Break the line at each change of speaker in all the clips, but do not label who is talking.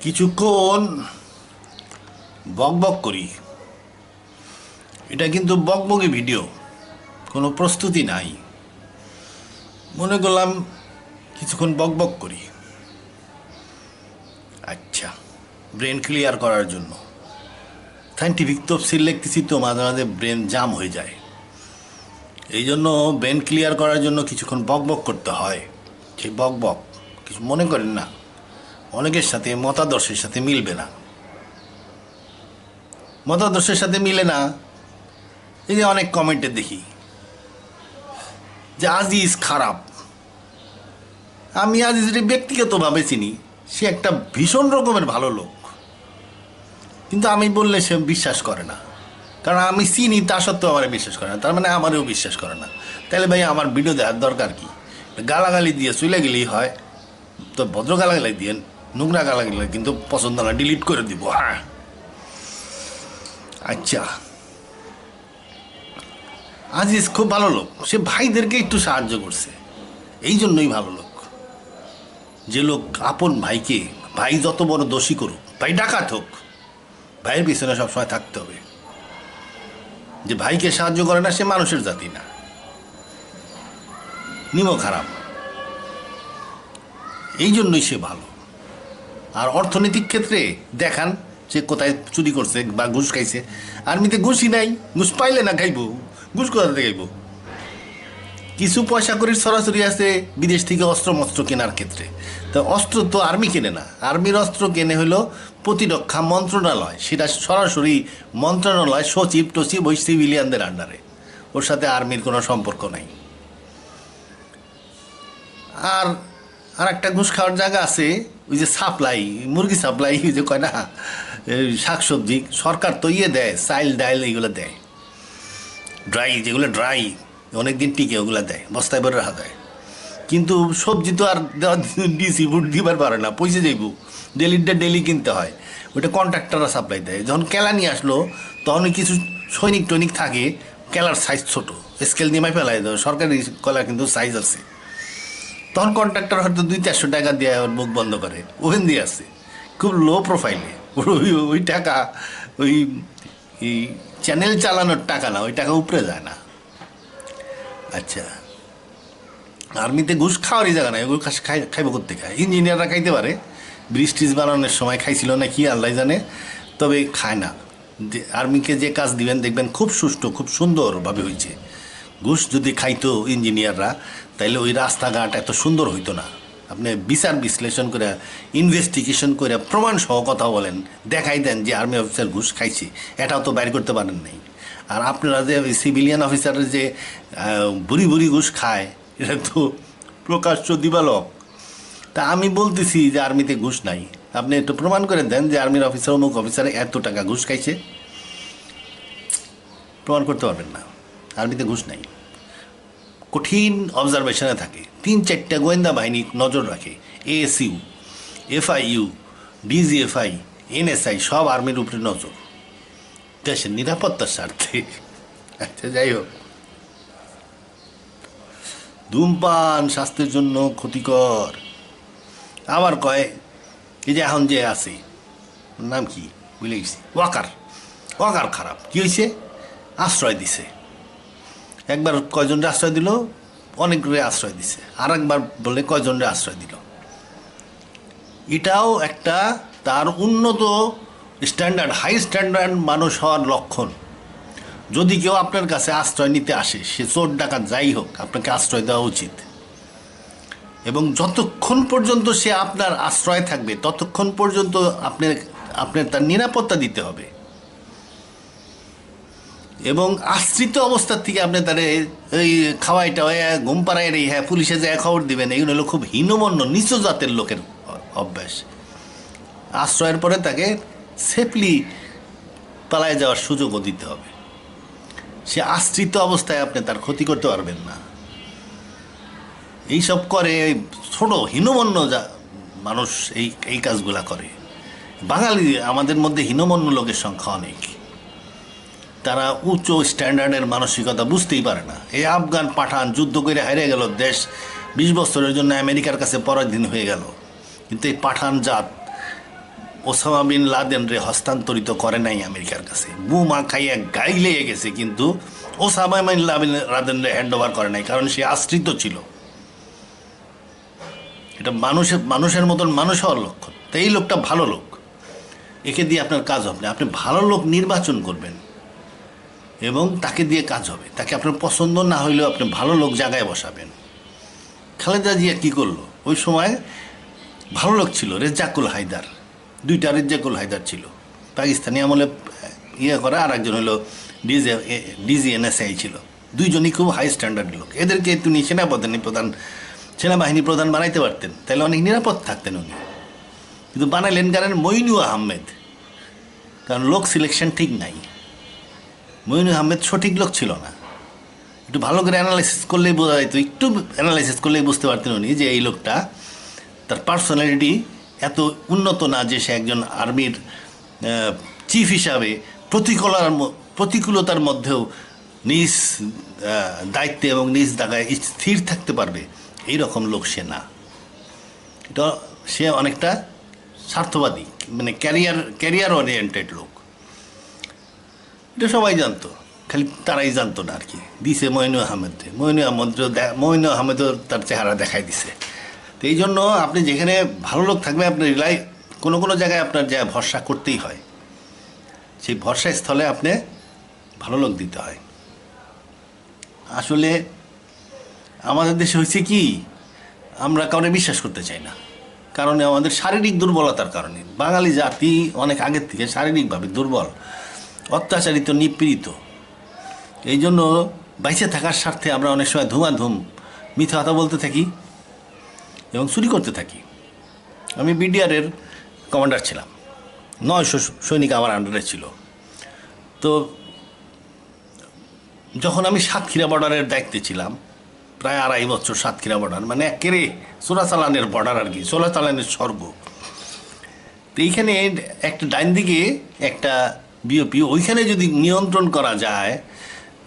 কিছুক্ষণ বকবক করি, এটা কিন্তু বকবকি ভিডিও, কোনো প্রস্তুতি নাই। মনে করলাম কিছুক্ষণ বকবক করি, আচ্ছা, ব্রেন ক্লিয়ার করার জন্য। সাইন্টিফিক তফসিল লিখতেছি তো মাঝে মাঝে ব্রেন জাম হয়ে যায়, এই জন্য ব্রেন ক্লিয়ার করার জন্য কিছুক্ষণ বকবক করতে হয়। সেই বকবক কিছু মনে করেন না, অনেকের সাথে মতাদর্শের সাথে মিলবে না। মতাদর্শের সাথে মিলে না, এই যে অনেক কমেন্টে দেখি যে আজিজ খারাপ। আমি আজিজকে ব্যক্তিগতভাবে চিনি, সে একটা ভীষণ রকমের ভালো লোক, কিন্তু আমি বললে সে বিশ্বাস করে না, কারণ আমি চিনি তা সত্ত্বেও আমার বিশ্বাস করে না, তার মানে আমারও বিশ্বাস করে না। তাহলে ভাই আমার ভিডিও দেওয়ার দরকার কি? গালাগালি দিয়ে চলে গেলেই হয়, তো ভদ্র গালাগালি দিয়ে, নোংরা গালাগালি কিন্তু পছন্দ না, ডিলিট করে দিব। হ্যাঁ, আচ্ছা, আজিজ খুব ভালো লোক, সে ভাইদেরকে একটু সাহায্য করছে, এই জন্যই ভালো লোক। যে লোক আপন ভাইকে, ভাই যত বড় দোষী করুক, ভাই ডাকাত হোক, ভাইয়ের পিছনে সবসময় থাকতে হবে। যে ভাইকে সাহায্য করে না সে মানুষের জাতি না, নিমো খারাপ, এই জন্যই সে ভালো। আর অর্থনৈতিক ক্ষেত্রে দেখান সে কোথায় চুরি করছে বা ঘুষ খাইছে। আর্মিতে ঘুষই নাই, ঘুষ পাইলে না খাইব, ঘুষ কোথা থেকে খাইব? কিছু পয়সা করে সরাসরি আছে বিদেশ থেকে অস্ত্র মস্ত্র কেনার ক্ষেত্রে। তো অস্ত্র তো আর্মি কেনে না, আর্মির অস্ত্র কেনে হলো প্রতিরক্ষা মন্ত্রণালয়, সেটা সরাসরি মন্ত্রণালয়, সচিব টচিব ওই সিভিলিয়ানদের আন্ডারে, ওর সাথে আর্মির কোনো সম্পর্ক নাই। আর আর একটা ঘুষ খাওয়ার জায়গা আছে, ওই যে সাপ্লাই, মুরগি সাপ্লাই, ওই যে কয় না শাকসবজি, সরকার তো ইয়ে দেয়, চাইল ডাইল এইগুলো দেয়, ড্রাই, যেগুলো ড্রাই অনেকদিন টিকে ওগুলো দেয়, বস্তায় ভরে রাখা দেয়। কিন্তু সবজি তো আর ডিসি ফুড দিবার পারে না, পয়সা যাইব, ডেলিটা ডেলি কিনতে হয়, ওইটা কন্ট্রাক্টররা সাপ্লাই দেয়। যখন কেলা নিয়ে আসলো তখন কিছু সৈনিক টৈনিক থাকে, কেলার সাইজ ছোট, স্কেল নিয়ে মাই ফেলাই দেয়, সরকারি কলার কিন্তু সাইজ আছে, তখন কন্ট্রাক্টর হয়তো 200-400 টাকা দিয়ে ওর মুখ বন্ধ করে, ওভেন দিয়ে আসছে খুব লো প্রোফাইলে। ওই টাকা ওই চ্যানেল চালানোর টাকা না, ওই টাকা উপরে যায় না। আচ্ছা, আর্মিতে ঘুষ খাওয়ারই জায়গা নাই, ওগুলো খাইব করতে খায়। ইঞ্জিনিয়াররা খাইতে পারে, ব্রিজ ট্রিজ বানানোর সময় খাইছিল না কি আল্লাহ জানে, তবে খায় না। আর্মিকে যে কাজ দিবেন দেখবেন খুব সুষ্ঠু, খুব সুন্দরভাবে হয়েছে। ঘুষ যদি খাইতো ইঞ্জিনিয়াররা, তাইলে ওই রাস্তাঘাট এত সুন্দর হইতো না। আপনি বিচার বিশ্লেষণ করে, ইনভেস্টিগেশন করে, প্রমাণ সহ কথা বলেন, দেখাই দেন যে আর্মি অফিসার ঘুষ খাইছে, এটাও তো বাইর করতে পারেন নাই। আর আপনারা যে সিভিলিয়ান অফিসারের যে বুড়ি বুড়ি ঘুষ খায়, এটা তো প্রকাশ্য দিবালক। তা আমি বলতেছি যে আর্মিতে ঘুষ নাই, আপনি একটু প্রমাণ করে দেন যে আর্মির অফিসার, অমুক অফিসার এত টাকা ঘুষ খাইছে, প্রমাণ করতে পারবেন না। আর্মিতে ঘুষ নাই, কঠিন অবজারভেশনে থাকে, 3-4টা গোয়েন্দা বাহিনী নজর রাখে, এএসইউ, এফআইইউ, ডিজিএফআই, এনএসআই, সব আর্মির উপরে নজর, দেশের নিরাপত্তার স্বার্থে। আচ্ছা, যাই হোক, ধূমপান স্বাস্থ্যের জন্য ক্ষতিকর। আবার কয় এই যে এখন যে আছে, নাম কি ভুলে গেছি, ওয়াকার খারাপ। কি হয়েছে? আশ্রয় দিছে, একবার কয়জনরে আশ্রয় দিল, অনেকগুলো আশ্রয় দিছে, আর একবার বলে কয়জনরে আশ্রয় দিল। এটাও একটা তার উন্নত স্ট্যান্ডার্ড, হাই স্ট্যান্ডার্ড মানুষ হওয়ার লক্ষণ। যদি কেউ আপনার কাছে আশ্রয় নিতে আসে, সে চোর ডাকাত যাই হোক, আপনাকে আশ্রয় দেওয়া উচিত। এবং যতক্ষণ পর্যন্ত সে আপনার আশ্রয় থাকবে, ততক্ষণ পর্যন্ত আপনার তার নিরাপত্তা দিতে হবে। এবং আশ্রিত অবস্থার থেকে আপনি তারে এই খাওয়াই টাওয়াই ঘুম পাড়ায় রে, হ্যাঁ পুলিশে যায় খবর দিবেন, এগুলো হলো খুব হীনমন্য নিচ জাতের লোকের অভ্যাস। আশ্রয়ের পরে তাকে সেফলি পালায় যাওয়ার সুযোগও দিতে হবে। সে আশ্রিত অবস্থায় আপনি তার ক্ষতি করতে পারবেন না। এইসব করে ছোট হীনমন্য মানুষ এই কাজগুলা করে। বাঙালি আমাদের মধ্যে হীনমন্য লোকের সংখ্যা অনেক, তারা উচ্চ স্ট্যান্ডার্ডের মানসিকতা বুঝতেই পারে না। এই আফগান পাঠান যুদ্ধ করে হারিয়ে গেল, দেশ 20 বছরের জন্য আমেরিকার কাছে পরাধীন হয়ে গেল, কিন্তু এই পাঠান জাত ওসামা বিন লাদেন রে হস্তান্তরিত করে নাই আমেরিকার কাছে, বোমা খাইয়া গাই লেগে গেছে, কিন্তু ওসামা বিন লাদেন রে হ্যান্ড ওভার করে নাই, কারণ সে আশ্রিত ছিল। এটা মানুষের মতন মানুষ হওয়ার লক্ষণ। তো এই লোকটা ভালো লোক, একে দিয়ে আপনার কাজ হবে না। আপনি ভালো লোক নির্বাচন করবেন এবং তাকে দিয়ে কাজ হবে। তাকে আপনার পছন্দ না হইলেও আপনি ভালো লোক জায়গায় বসাবেন। খালেদা জিয়া কী করলো? ওই সময় ভালো লোক ছিল, রেজ্জাকুল হায়দার, দুইটা রেজ্জাকুল হায়দার ছিল পাকিস্তানি আমলে ইয়ে করা, আর একজন হলো ডিজিএনএসআই ছিল। দুইজনই খুব হাই স্ট্যান্ডার্ড লোক। এদেরকে তিনি সেনাবাহিনী প্রধান বানাইতে পারতেন, তাহলে অনেক নিরাপদ থাকতেন উনি। কিন্তু বানাইলেন কারণ মইনু আহমেদ, কারণ লোক সিলেকশন ঠিক নাই। মইনু আহমেদ সঠিক লোক ছিল না। একটু ভালো করে অ্যানালাইসিস করলেই বোঝা যেত, একটু অ্যানালাইসিস করলেই বুঝতে পারতেন উনি যে এই লোকটা, তার পার্সোনালিটি এত উন্নত না যে সে একজন আর্মির চিফ হিসাবে প্রতিকূলতার মধ্যেও নিজ দায়িত্বে এবং নিজ জায়গায় স্থির থাকতে পারবে, এই রকম লোক সে না। এটা সে অনেকটা স্বার্থবাদী, মানে ক্যারিয়ার ওরিয়েন্টেড লোক। এটা সবাই জানতো, খালি তারাই জানতো না আর কি। দিছে মইনু আহমেদও তার চেহারা দেখাই দিছে। তো এই জন্য আপনি যেখানে ভালো লোক থাকবে, আপনি কোনো জায়গায় আপনার যা ভরসা করতেই হয়, সেই ভরসা স্থলে আপনি ভালো লোক দিতে হয়। আসলে আমাদের দেশে হয়েছে কি, আমরা কাউকে বিশ্বাস করতে চাই না, কারণ আমাদের শারীরিক দুর্বলতার কারণে। বাঙালি জাতি অনেক আগের থেকে শারীরিকভাবে দুর্বল, অত্যাচারিত, নিপীড়িত। এই জন্য বাইচে থাকার স্বার্থে আমরা অনেক সময় ধুমাধুম মিথ্যা কথা বলতে থাকি এবং চুরি করতে থাকি। আমি বিডিআরের কমান্ডার ছিলাম, 900 সৈনিক আমার আন্ডারে ছিল। তো যখন আমি সাতক্ষীরা বর্ডারের দায়িত্বে ছিলাম, প্রায় 2.5 বছর সাতক্ষীরা বর্ডার, মানে একেবারে চোরাচালানের বর্ডার আর কি, চোরাচালানের স্বর্গ। তো এইখানে একটা ডাইন দিকে একটা বিওপি, ওইখানে যদি নিয়ন্ত্রণ করা যায়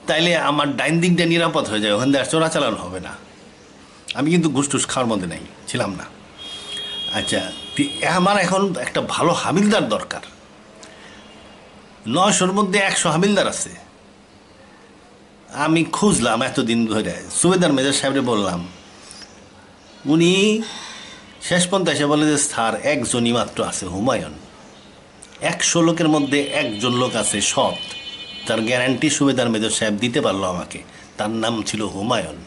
তাইলে আমার ডাইন দিকটা নিরাপদ হয়ে যায়, ওখান থেকে আর চোরাচালান হবে না। আমি কিন্তু ঘুষ টুস খাওয়ার মধ্যে নাই, ছিলাম না। আচ্ছা, আমার এখন একটা ভালো হাবিলদার দরকার। 900-র মধ্যে 100 হাবিলদার আছে। আমি খুঁজলাম এতদিন ধরে, সুবেদার মেজর সাহেবরে বললাম, উনি শেষ পর্যন্ত এসে বলে যে স্যার একজনই মাত্র আছে, হুমায়ুন। 100 লোকের মধ্যে একজন লোক আছে সৎ, তার গ্যারান্টি সুবেদার মেজর সাহেব দিতে পারলো আমাকে। তার নাম ছিল হুমায়ুন।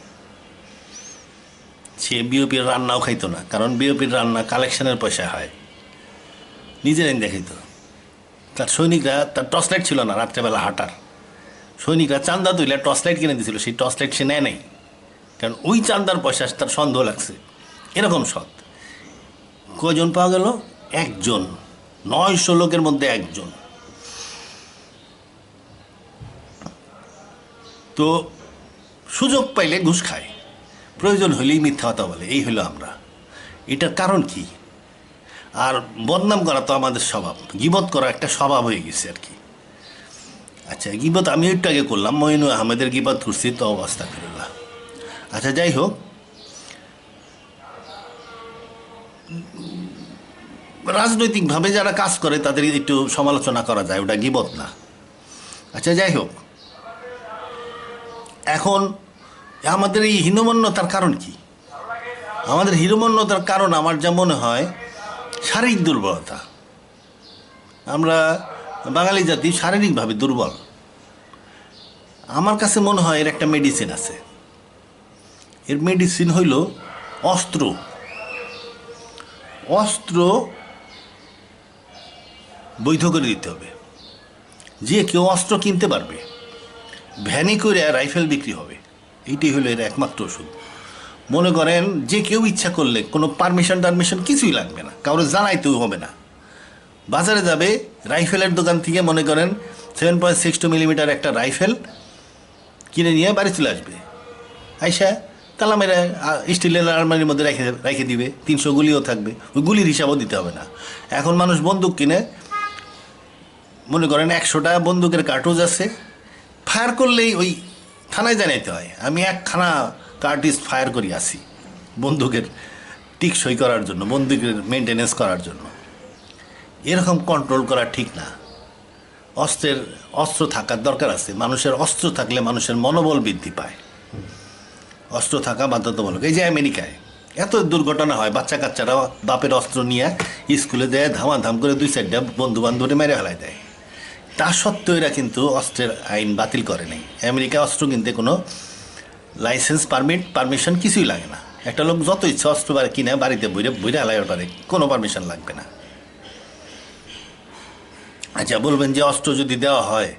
সে বিওপির রান্নাও খাইতো না, কারণ বিওপির রান্না কালেকশনের পয়সা হয়, নিজেরাই দেখাইতো। তার সৈনিকরা, তার টর্চ লাইট ছিল না রাত্রেবেলা হাঁটার, সৈনিকরা চান্দা তুলে টর্চ লাইট কিনে দিয়েছিল, সেই টর্চ লাইট সে নেয় নাই, কারণ ওই চান্দার পয়সা তার সন্দেহ লাগছে। এরকম সৎ কজন পাওয়া গেল? একজন, 900 লোকের মধ্যে একজন। তো সুযোগ পাইলে ঘুষ খায়, প্রয়োজন হলেই মিথ্যা কথা বলে। এই হলো আমরা। এটার কারণ কি? আর বদনাম করা তো আমাদের স্বভাব, গীবত করা একটা স্বভাব হয়ে গেছে আর কি। আচ্ছা, গীবত আমি একটু আগে করলাম, মইনু আহমেদের গীবত করছি, তো অবস্থা ফিরলা। আচ্ছা, যাই হোক, রাজনৈতিকভাবে যারা কাজ করে তাদের একটু সমালোচনা করা যায়, ওটা গীবত না। আচ্ছা, যাই হোক, এখন আমাদের এই হীনমন্যতার কারণ কি? আমাদের হীনমন্যতার কারণ আমার যা মনে হয় শারীরিক দুর্বলতা। আমরা বাঙালি জাতি শারীরিকভাবে দুর্বল। আমার কাছে মনে হয় এর একটা মেডিসিন আছে। এর মেডিসিন হইল অস্ত্র। অস্ত্র বৈধ করে দিতে হবে, যে কেউ অস্ত্র কিনতে পারবে, ভ্যানে করে রাইফেল বিক্রি হবে। এইটাই হলো এর একমাত্র ওষুধ। মনে করেন যে কেউ ইচ্ছা করলে কোনো পারমিশন কিছুই লাগবে না, কারো জানাইতেও হবে না। বাজারে যাবে, রাইফেলের দোকান থেকে মনে করেন 7.62 মিলিমিটার একটা রাইফেল কিনে নিয়ে বাড়ি চলে আসবে। আইসা তালা মেরে স্টিলের আলমারির মধ্যে রেখে দিবে, 300 গুলিও থাকবে, ওই গুলির হিসাবও দিতে হবে না। এখন মানুষ বন্দুক কিনে, মনে করেন 100টা বন্দুকের কার্টুজ আছে, ফায়ার করলেই ওই থানায় জানাইতে হয়। আমি 1খানা কার্টিজ ফায়ার করি আসি বন্দুকের টিকসই করার জন্য, বন্দুকের মেনটেনেন্স করার জন্য। এরকম কন্ট্রোল করা ঠিক না। অস্ত্র থাকার দরকার আছে। মানুষের অস্ত্র থাকলে মানুষের মনোবল বৃদ্ধি পায়। অস্ত্র থাকা বাধ্যতামূলক। এই যে আমেরিকায় এত দুর্ঘটনা হয়, বাচ্চা কাচ্চারা বাপের অস্ত্র নিয়ে স্কুলে দেয়, ধামাধাম করে 2-4টা বন্ধু বান্ধবরে মেরে ফেলায় দেয়। তা সত্ত্বেও এরা কিন্তু অস্ত্রের আইন বাতিল করে নাই। আমেরিকায় অস্ত্র কিনতে কোনো লাইসেন্স, পারমিশন কিছুই লাগে না। একটা লোক যত ইচ্ছা অস্ত্র কিনে বাড়িতে বইরে হালাইতে পারে, কোনো পারমিশন লাগবে না। আচ্ছা, বলবেন যে অস্ত্র যদি দেওয়া হয়,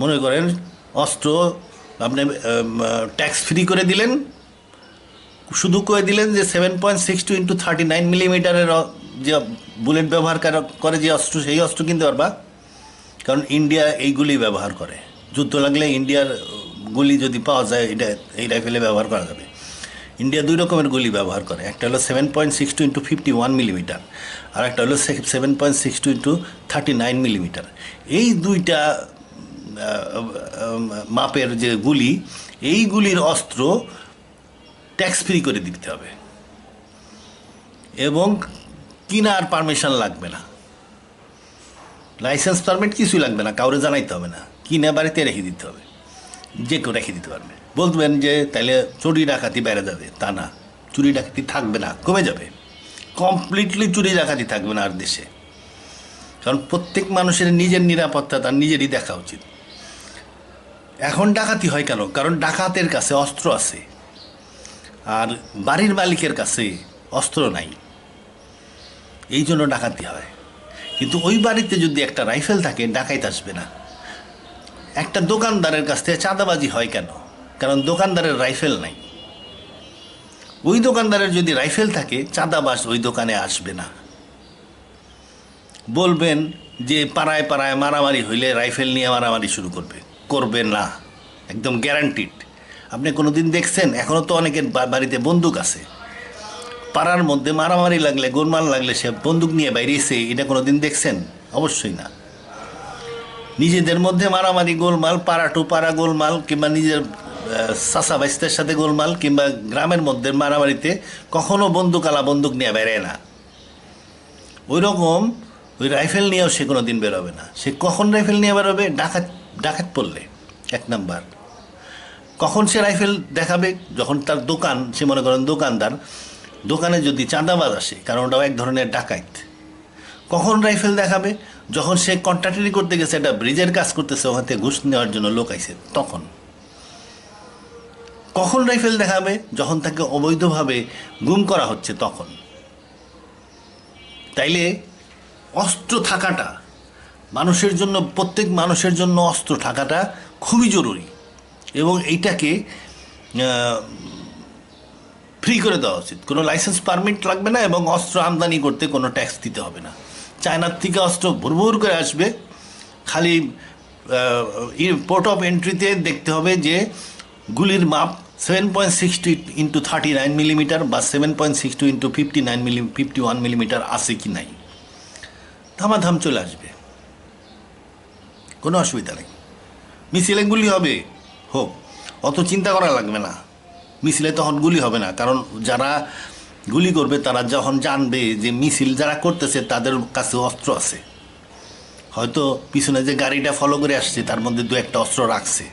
মনে করেন অস্ত্র আপনি ট্যাক্স ফ্রি করে দিলেন, শুধু করে দিলেন যে 7.62 × 39 মিলিমিটারের যে বুলেট ব্যবহার করে যে অস্ত্র, সেই অস্ত্র কিনতে পারবা। কারণ ইন্ডিয়া এইগুলি ব্যবহার করে। যুদ্ধ লাগলে ইন্ডিয়ার গুলি যদি পাওয়া যায়, এই রাইফেলে ব্যবহার করা যাবে। ইন্ডিয়া 2 রকমের গুলি ব্যবহার করে, একটা হলো 7.62 × 51 মিলিমিটার, আর একটা হলো 7.62 × 39 মিলিমিটার। এই দুইটা মাপের যে গুলি, এই গুলির অস্ত্র ট্যাক্স ফ্রি করে দিতে হবে এবং কিনার পারমিশন লাগবে না, লাইসেন্স পারমিট কিছুই লাগবে না, কাউরে জানাইতে হবে না, কিনে বাড়িতে রেখে দিতে হবে, যে কেউ রেখে দিতে পারবে। বলবেন যে তাহলে চুরি ডাকাতি বেড়ে যাবে, তা না, চুরি ডাকাতি থাকবে না, কমে যাবে। কমপ্লিটলি চুরি ডাকাতি থাকবে না আর দেশে। কারণ প্রত্যেক মানুষের নিজের নিরাপত্তা তার নিজেরই দেখা উচিত। এখন ডাকাতি হয় কেন? কারণ ডাকাতের কাছে অস্ত্র আছে আর বাড়ির মালিকের কাছে অস্ত্র নাই, এই জন্য ডাকাতি হয়। কিন্তু ওই বাড়িতে যদি একটা রাইফেল থাকে, ডাকাইতে আসবে না। একটা দোকানদারের কাছ থেকে চাঁদাবাজি হয় কেন? কারণ দোকানদারের রাইফেল নাই। ওই দোকানদারের যদি রাইফেল থাকে, চাঁদাবাজ ওই দোকানে আসবে না। বলবেন যে পাড়ায় পাড়ায় মারামারি হইলে রাইফেল নিয়ে মারামারি শুরু করবে না, একদম গ্যারান্টিড। আপনি কোনো দিন দেখছেন? এখনও তো অনেকের বাড়িতে বন্দুক আছে। পাড়ার মধ্যে মারামারি লাগলে, গোলমাল লাগলে সে বন্দুক নিয়ে বাইরে এসে, এটা কোনো দিন দেখছেন? অবশ্যই না। নিজেদের মধ্যে মারামারি, গোলমাল, পাড়া টু পাড়া গোলমাল, কিংবা নিজের চাচা বাইস্তের সাথে গোলমাল, কিংবা গ্রামের মধ্যে মারামারিতে কখনো বন্দুক নিয়ে বেরোয় না। ওই রকম ওই রাইফেল নিয়েও সে কোনো দিন বেরোবে না। সে কখন রাইফেল নিয়ে বেরোবে? ডাকাত পড়লে, 1 নাম্বার। কখন সে রাইফেল দেখাবে? যখন তার দোকান, সে মনে করেন দোকানদার, দোকানে যদি চাঁদাবাজ আসে, কারণ ওটাও এক ধরনের ডাকাত। কখন রাইফেল দেখাবে? যখন সে কন্ট্রাক্টারি করতে গেছে, একটা ব্রিজের কাজ করতেছে, ওখান থেকে ঘুষ নেওয়ার জন্য লোক আইছে, তখন। কখন রাইফেল দেখাবে? যখন তাকে অবৈধভাবে গুম করা হচ্ছে, তখন। তাইলে অস্ত্র থাকাটা মানুষের জন্য, প্রত্যেক মানুষের জন্য অস্ত্র থাকাটা খুবই জরুরি, এবং এইটাকে ফ্রি করে দেওয়া উচিত। কোনো লাইসেন্স পারমিট লাগবে না, এবং অস্ত্র আমদানি করতে কোনো ট্যাক্স দিতে হবে না। চায়নার থেকে অস্ত্র ভুরভুর করে আসবে, খালি পোর্ট অফ এন্ট্রিতে দেখতে হবে যে গুলির মাপ 7.62 × 39 মিলিমিটার বা 7.62 × 51 মিলিমিটার আছে কি নাই, ধামাধাম চলে আসবে, কোনো অসুবিধা নেই। মিছিলে গুলি হবে, হোক, অত চিন্তা করা লাগবে না। মিছিলে তখন গুলি হবে না, কারণ যারা গুলি করবে তারা যখন জানবে যে মিছিল যারা করতেছে তাদের কাছে অস্ত্র আছে, হয়তো পিছনে যে গাড়িটা ফলো করে আসছে তার মধ্যে 2-1টা অস্ত্র রাখছে,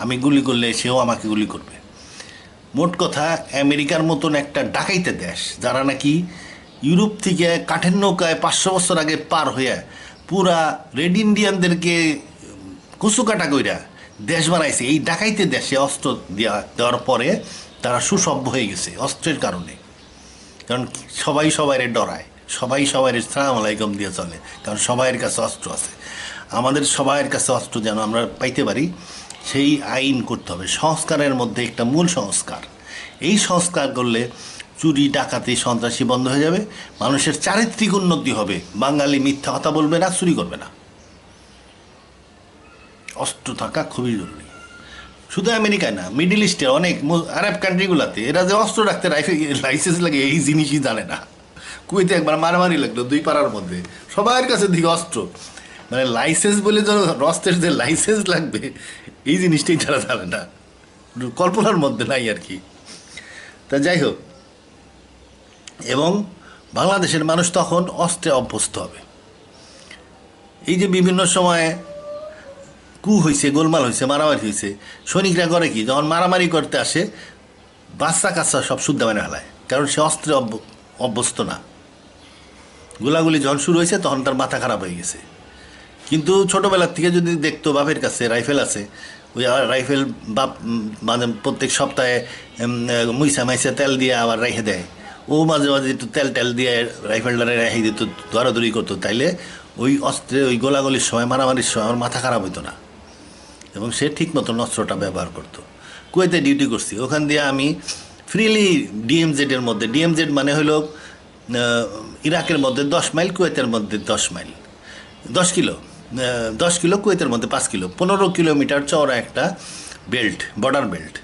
আমি গুলি করলে সেও আমাকে গুলি করবে। মোট কথা, আমেরিকার মতন একটা ডাকাইতে দেশ, যারা নাকি ইউরোপ থেকে কাঠের নৌকায় 500 বছর আগে পার হয়ে পুরা রেড ইন্ডিয়ানদেরকে কুচুকাটা কইরা দেশ বানাইছে, এই ডাকাইতে দেশে অস্ত্র দেওয়ার পরে তারা সুসভ্য হয়ে গেছে অস্ত্রের কারণে। কারণ সবাই সবাইরে ডরায়, সবাই সবাইয়ের সালাম আলাইকুম দিয়ে চলে, কারণ সবাইয়ের কাছে অস্ত্র আছে। আমাদের সবাইয়ের কাছে অস্ত্র যেন আমরা পাইতে পারি, সেই আইন করতে হবে। সংস্কারের মধ্যে একটা মূল সংস্কার। এই সংস্কার করলে চুরি, ডাকাতি, সন্ত্রাসী বন্ধ হয়ে যাবে, মানুষের চারিত্রিক উন্নতি হবে, বাঙালি মিথ্যা কথা বলবে না, চুরি করবে না। অস্ত্র থাকা খুবই জরুরি। শুধু আমেরিকায় না, মিডল ইস্টের অনেক আরব কান্ট্রিগুলোতে এরা যে অস্ত্র রাখতে লাইসেন্স লাগে, এই জিনিসই জানে না। কুয়েতে একবার মারামারি লাগলো 2 পাড়ার মধ্যে, সবার কাছে দিকে অস্ত্র, মানে লাইসেন্স বলে যেন অস্ত্রের যে লাইসেন্স লাগবে, এই জিনিসটাই তারা জানে না, কল্পনার মধ্যে নাই আর কি। তা যাই হোক, এবং বাংলাদেশের মানুষ তখন অস্ত্রে অভ্যস্ত হবে। এই যে বিভিন্ন সময়ে কু হয়েছে, গোলমাল হয়েছে, মারামারি হয়েছে, সৈনিকরা করে কি, যখন মারামারি করতে আসে বাচ্চা কাচ্চা সব শুদ্ধ মানে ফেলায়, কারণ সে অস্ত্রে অভ্যস্ত না। গোলাগুলি যখন শুরু হয়েছে তখন তার মাথা খারাপ হয়ে গেছে। কিন্তু ছোটোবেলার থেকে যদি দেখতো বাপের কাছে রাইফেল আছে, ওই রাইফেল বাপ মানে প্রত্যেক সপ্তাহে মুইসা মাইসা তেল দিয়ে আবার রেখে দেয়, ও মাঝে মাঝে একটু তেল টেল দিয়ে রাইফেলটারে রেখে দিত, দৌড়াদৌড়ি করতো, তাইলে ওই অস্ত্রে ওই গোলাগুলির সময় মারামারির সময় আমার মাথা খারাপ হতো না এবং সে ঠিক মতন অস্ত্রটা ব্যবহার করতো। কুয়েতে ডিউটি করছি, ওখান দিয়ে আমি ফ্রিলি ডিএমজেডের মধ্যে, ডিএমজেড মানে হলো ইরাকের মধ্যে 10 মাইল, কুয়েতের মধ্যে 10 মাইল, 10 কিলো, 10 কিলো, কুয়েতের মধ্যে 5 কিলো, 15 কিলোমিটার চওড়া একটা বেল্ট, বর্ডার বেল্ট।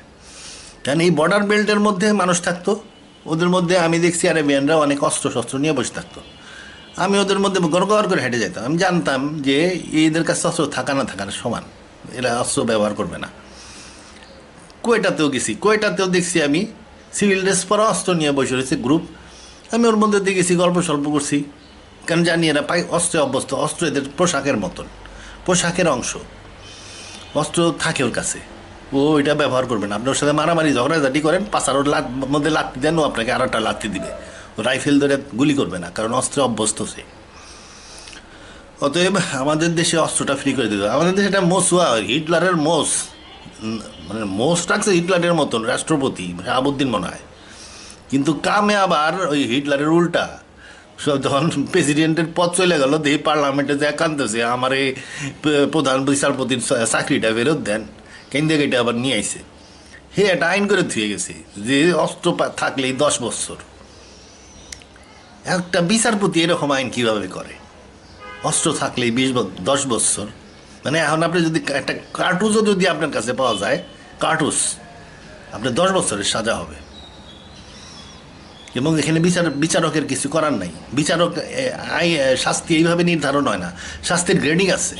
কারণ এই বর্ডার বেল্টের মধ্যে মানুষ থাকতো, ওদের মধ্যে আমি দেখছি আরবিয়ানরা অনেক অস্ত্র শস্ত্র নিয়ে বসে থাকতো। আমি ওদের মধ্যে গড় করে হেঁটে যেতাম। আমি জানতাম যে এদের কাছে অস্ত্র থাকা না থাকার সমান, এরা অস্ত্র ব্যবহার করবে না। কোয়েটাতেও গেছি, কোয়েটাতেও দেখছি আমি সিভিল ড্রেস পরা অস্ত্র নিয়ে বসে রয়েছে গ্রুপ। আমি ওর মধ্যে দিয়ে গেছি, গল্প স্বল্প করছি, কারণ জানি এরা অস্ত্রে অভ্যস্ত, অস্ত্র এদের পোশাকের মতন, পোশাকের অংশ, অস্ত্র থাকে ওর কাছে, ও এটা ব্যবহার করবে না। আপনার সাথে মারামারি ঝগড়াঝাটি করেন, পাশার ওর মধ্যে লাত্তি দেন, ও আপনাকে আর একটা লাত্তি দিবে, ও রাইফেল ধরে গুলি করবে না, কারণ অস্ত্রে অভ্যস্ত সে। অতএব আমাদের দেশে অস্ত্রটা ফ্রি করে দিতে হবে। আমাদের দেশে এটা মোসুয়া, হিটলারের মোস, মানে মোস রাখছে হিটলারের মতন রাষ্ট্রপতি শাহাবুদ্দিন মনে হয়, কিন্তু কামে আবার ওই হিটলারের উল্টা। সব যখন প্রেসিডেন্টের পদ চলে গেল, দেখি পার্লামেন্টে যা কাঁদতেছে, আমার এই প্রধান বিচারপতির চাকরিটা ফেরত দেন, কেন থেকে এটা আবার নিয়ে আইছে। হে একটা আইন করে থুয়ে গেছে যে অস্ত্র থাকলেই 10 বছর। একটা বিচারপতি এরকম আইন কীভাবে করে, অস্ত্র থাকলেই 10 বছর? মানে এখন আপনি যদি একটা কার্টুজও যদি আপনার কাছে পাওয়া যায়, কার্টুজ, আপনার 10 বছরের সাজা হবে। এবং এখানে বিচারকের কিছু করার নাই। বিচারক শাস্তি এইভাবে নির্ধারণ হয় না, শাস্তির গ্রেডিং আছে।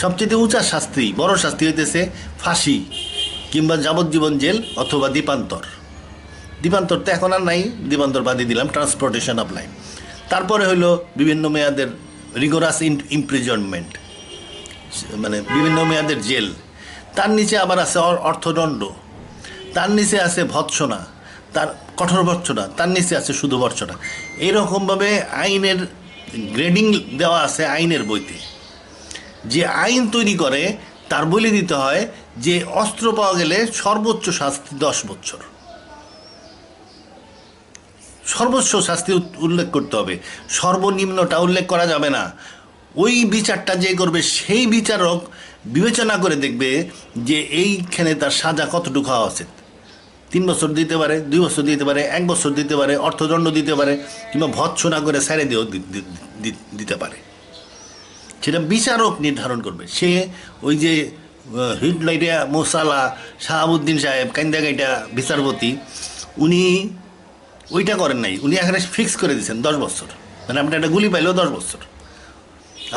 সবচেয়ে উঁচা শাস্তি, বড় শাস্তি হইতেছে ফাঁসি কিংবা যাবজ্জীবন জেল অথবা দ্বীপান্তর। দ্বীপান্তর তো এখন আর নাই, দ্বীপান্তর বাদই দিলাম, ট্রান্সপোর্টেশন অফ লাইফ। তারপরে হইলো বিভিন্ন মেয়াদের রিগোরাস ইমপ্রিজনমেন্ট, মানে বিভিন্ন মেয়াদের জেল। তার নিচে আবার আছে অর্থদণ্ড, তার নিচে আছে ভৎসনা, তার কঠোর ভৎসনা, তার নিচে আছে শুধু ভৎসনা। এইরকমভাবে আইনের গ্রেডিং দেওয়া আছে আইনের বইতে। যে আইন তৈরি করে তার বলে দিতে হয় যে অস্ত্র পাওয়া গেলে সর্বোচ্চ শাস্তি 10 বছর, সর্বোচ্চ শাস্তি উল্লেখ করতে হবে, সর্বনিম্নটা উল্লেখ করা যাবে না। ওই বিচারটা যে করবে সেই বিচারক বিবেচনা করে দেখবে যে এইখানে তার সাজা কতটুকু হওয়া উচিত। 3 বছর দিতে পারে, 2 বছর দিতে পারে, 1 বছর দিতে পারে, অর্থদণ্ড দিতে পারে, কিংবা ভৎসনা করে ছেড়ে দিয়েও দিতে পারে। সেটা বিচারক নির্ধারণ করবে। সে ওই যে হিটলাইটা মোসালা শাহাবুদ্দিন সাহেব কান্দাগাইটা বিচারপতি, উনি ওইটা করেন নাই, উনি এখানে ফিক্স করে দিয়েছেন 10 বছর। মানে আপনি একটা গুলি পাইলেও 10 বছর,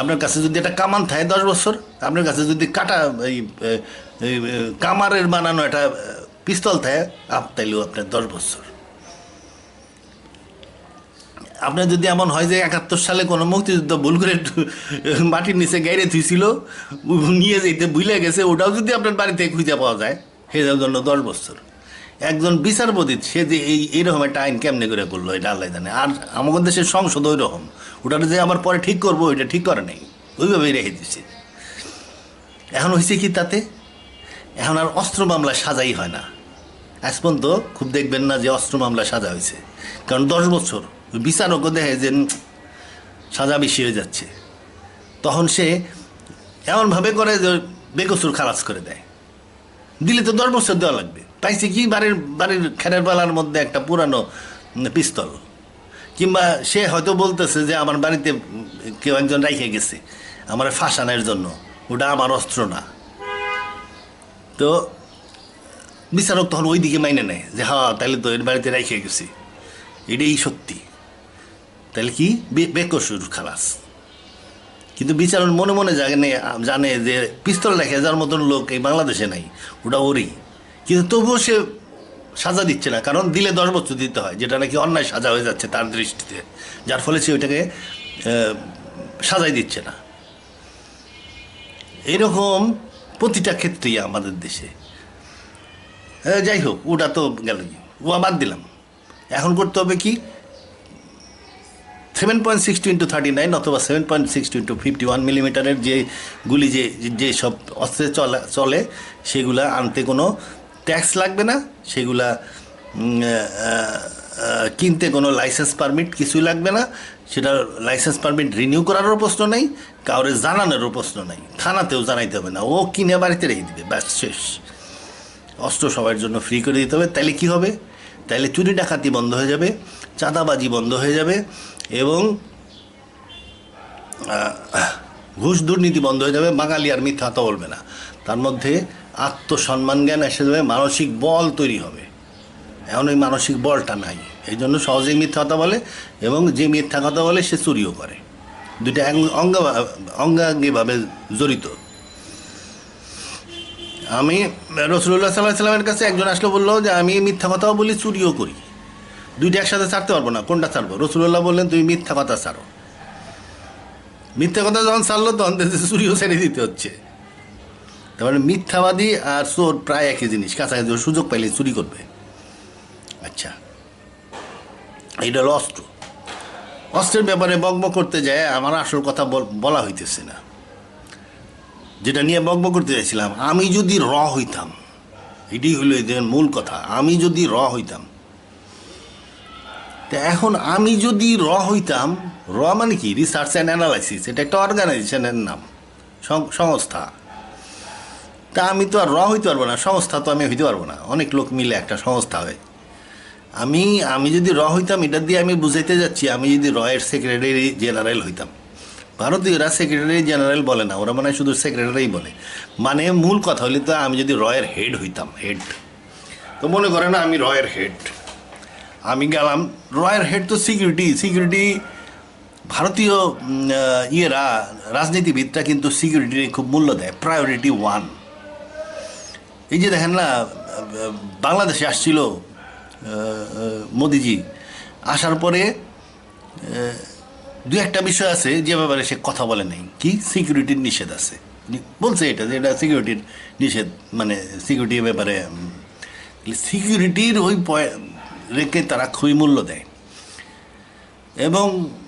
আপনার কাছে যদি একটা কামান থাকে 10 বছর, আপনার কাছে যদি কাটা এই কামারের বানানো একটা পিস্তল থাকে তাইলেও আপনার 10 বছর। আপনার যদি এমন হয় যে 71 সালে কোনো মুক্তিযুদ্ধ ভুল করে মাটির নিচে গাইরে থুইছিল, নিয়ে যেতে ভুলে গেছে, ওটাও যদি আপনার বাড়ি থেকে খুঁজে পাওয়া যায়, সেটার জন্য 10 বছর। একজন বিচারপতি সে যে এইরকম একটা আইন কেমনে করে করলো, এটা আল্লাহ জানে। আর আমাদের দেশের সংসদ ওই রকম, ওটা যে আবার পরে ঠিক করবো, ওইটা ঠিক করে নেই, ওইভাবেই রেখে দিচ্ছে। এখন হয়েছে কি তাতে, এখন আর অস্ত্র মামলা সাজাই হয় না। আজ পর্যন্ত খুব দেখবেন না যে অস্ত্র মামলা সাজা হয়েছে, কারণ 10 বছর বিচারকও দেখে যে সাজা বেশি হয়ে যাচ্ছে, তখন সে এমনভাবে করে যে বেকসুর খালাস করে দেয়। দিলে তো 10 বছর দেওয়া লাগবে, পাইছে কি বাড়ির খেরের পালার মধ্যে একটা পুরানো পিস্তল, কিংবা সে হয়তো বলতেছে যে আমার বাড়িতে কেউ একজন রাইখে গেছে আমার ফাঁসানোর জন্য, ওটা আমার অস্ত্র না। তো বিচারক তখন ওই দিকে মাইনে নেয় যে হ্যাঁ তাহলে তো এর বাড়িতে রাইখে গেছি, এটাই সত্যি, তাহলে কি বেকসুর খালাস। কিন্তু বিচারক মনে মনে জানে যে পিস্তল রেখে যার মতন লোক এই বাংলাদেশে নাই, ওটা ওরই। কিন্তু তবুও সে সাজা দিচ্ছে না, কারণ দিলে 10 বছর দিতে হয়, যেটা নাকি অন্যায় সাজা হয়ে যাচ্ছে তার দৃষ্টিতে, যার ফলে সে ওইটাকে সাজাই দিচ্ছে না। এরকম প্রতিটা ক্ষেত্রেই আমাদের দেশে। যাই হোক, ওটা তো গেল, ও বাদ দিলাম। এখন করতে হবে কি, 7.62x39 অথবা 7.62x51 মিলিমিটারের যে গুলি, যে সব অস্ত্রে চলে সেগুলা আনতে কোনো ট্যাক্স লাগবে না, সেগুলা কিনতে কোনো লাইসেন্স পারমিট কিছুই লাগবে না, সেটা লাইসেন্স পারমিট রিনিউ করারও প্রশ্ন নেই, কাউরে জানানোরও প্রশ্ন নেই, থানাতেও জানাইতে হবে না, ও কিনে বাড়িতে রেখে দিবে, ব্যাস শেষ। অস্ত্র সবার জন্য ফ্রি করে দিতে হবে। তাইলে কি হবে? তাইলে চুরি ডাকাতি বন্ধ হয়ে যাবে, চাঁদাবাজি বন্ধ হয়ে যাবে, এবং ঘুষ দুর্নীতি বন্ধ হয়ে যাবে। বাঙালি আর মিথ্যা কথা বলবে না, তার মধ্যে আত্মসম্মান জ্ঞান এসে যাবে, মানসিক বল তৈরি হবে। এখন ওই মানসিক বলটা নাই, এই জন্য সহজেই মিথ্যা কথা বলে, এবং যে মিথ্যা কথা বলে সে চুরিও করে। দুইটা অঙ্গাঙ্গিভাবে জড়িত। আমি রাসূলুল্লাহ সাল্লাল্লাহু আলাইহি ওয়াসাল্লামের কাছে একজন আসলে বললো যে আমি মিথ্যা কথাও বলি, চুরিও করি, দুইটা একসাথে ছাড়তে পারবো না, কোনটা ছাড়বো? রাসূলুল্লাহ বললেন তুমি মিথ্যা কথা ছাড়ো। মিথ্যা কথা যখন ছাড়লো তখন চুরিও ছেড়ে দিতে হচ্ছে। তার মানে মিথ্যাবাদী আর চোর প্রায় একই জিনিস, কাছাকাছি সুযোগ পাইলে চুরি করবে। আচ্ছা, এইটা হলো অস্ত্র। অস্ত্রের ব্যাপারে বকবক করতে যায় আমার আসল কথা বলা হইতেছে না, যেটা নিয়ে বকবক করতে চাইছিলাম। আমি যদি হইতাম, এটি হলো এদের মূল কথা, আমি যদি হইতাম। তা এখন আমি যদি হইতাম, মানে কি? রিসার্চ অ্যান্ড অ্যানালাইসিস, এটা একটা অর্গানাইজেশনের নাম, সংস্থা। তা আমি তো আর হইতে পারবো না, সংস্থা তো আমি হইতে পারবো না, অনেক লোক মিলে একটা সংস্থা হয়। আমি যদি হইতাম, এটা দিয়ে আমি বুঝাইতে যাচ্ছি, আমি যদি এর সেক্রেটারি জেনারেল হইতাম। ভারতীয়রা সেক্রেটারি জেনারেল বলে না, ওরা মানে শুধু সেক্রেটারিই বলে। মানে মূল কথা হলে তো আমি যদি এর হেড হইতাম, হেড তো মনে করে না আমি এর হেড, আমি গেলাম। এর হেড তো সিকিউরিটি। ভারতীয় ইয়েরা, রাজনীতিবিদরা কিন্তু সিকিউরিটির খুব মূল্য দেয়, প্রায়োরিটি 1। এই যে দেখেন না, বাংলাদেশে আসছিল মোদিজি, আসার পরে দু একটা বিষয় আছে যে ব্যাপারে সে কথা বলে নাই। কি? সিকিউরিটির নিষেধ আছে, বলছে এটা যে এটা সিকিউরিটির নিষেধ, মানে সিকিউরিটির ব্যাপারে, সিকিউরিটির ওই রেখে তারা খুবই মূল্য দেয়। এবং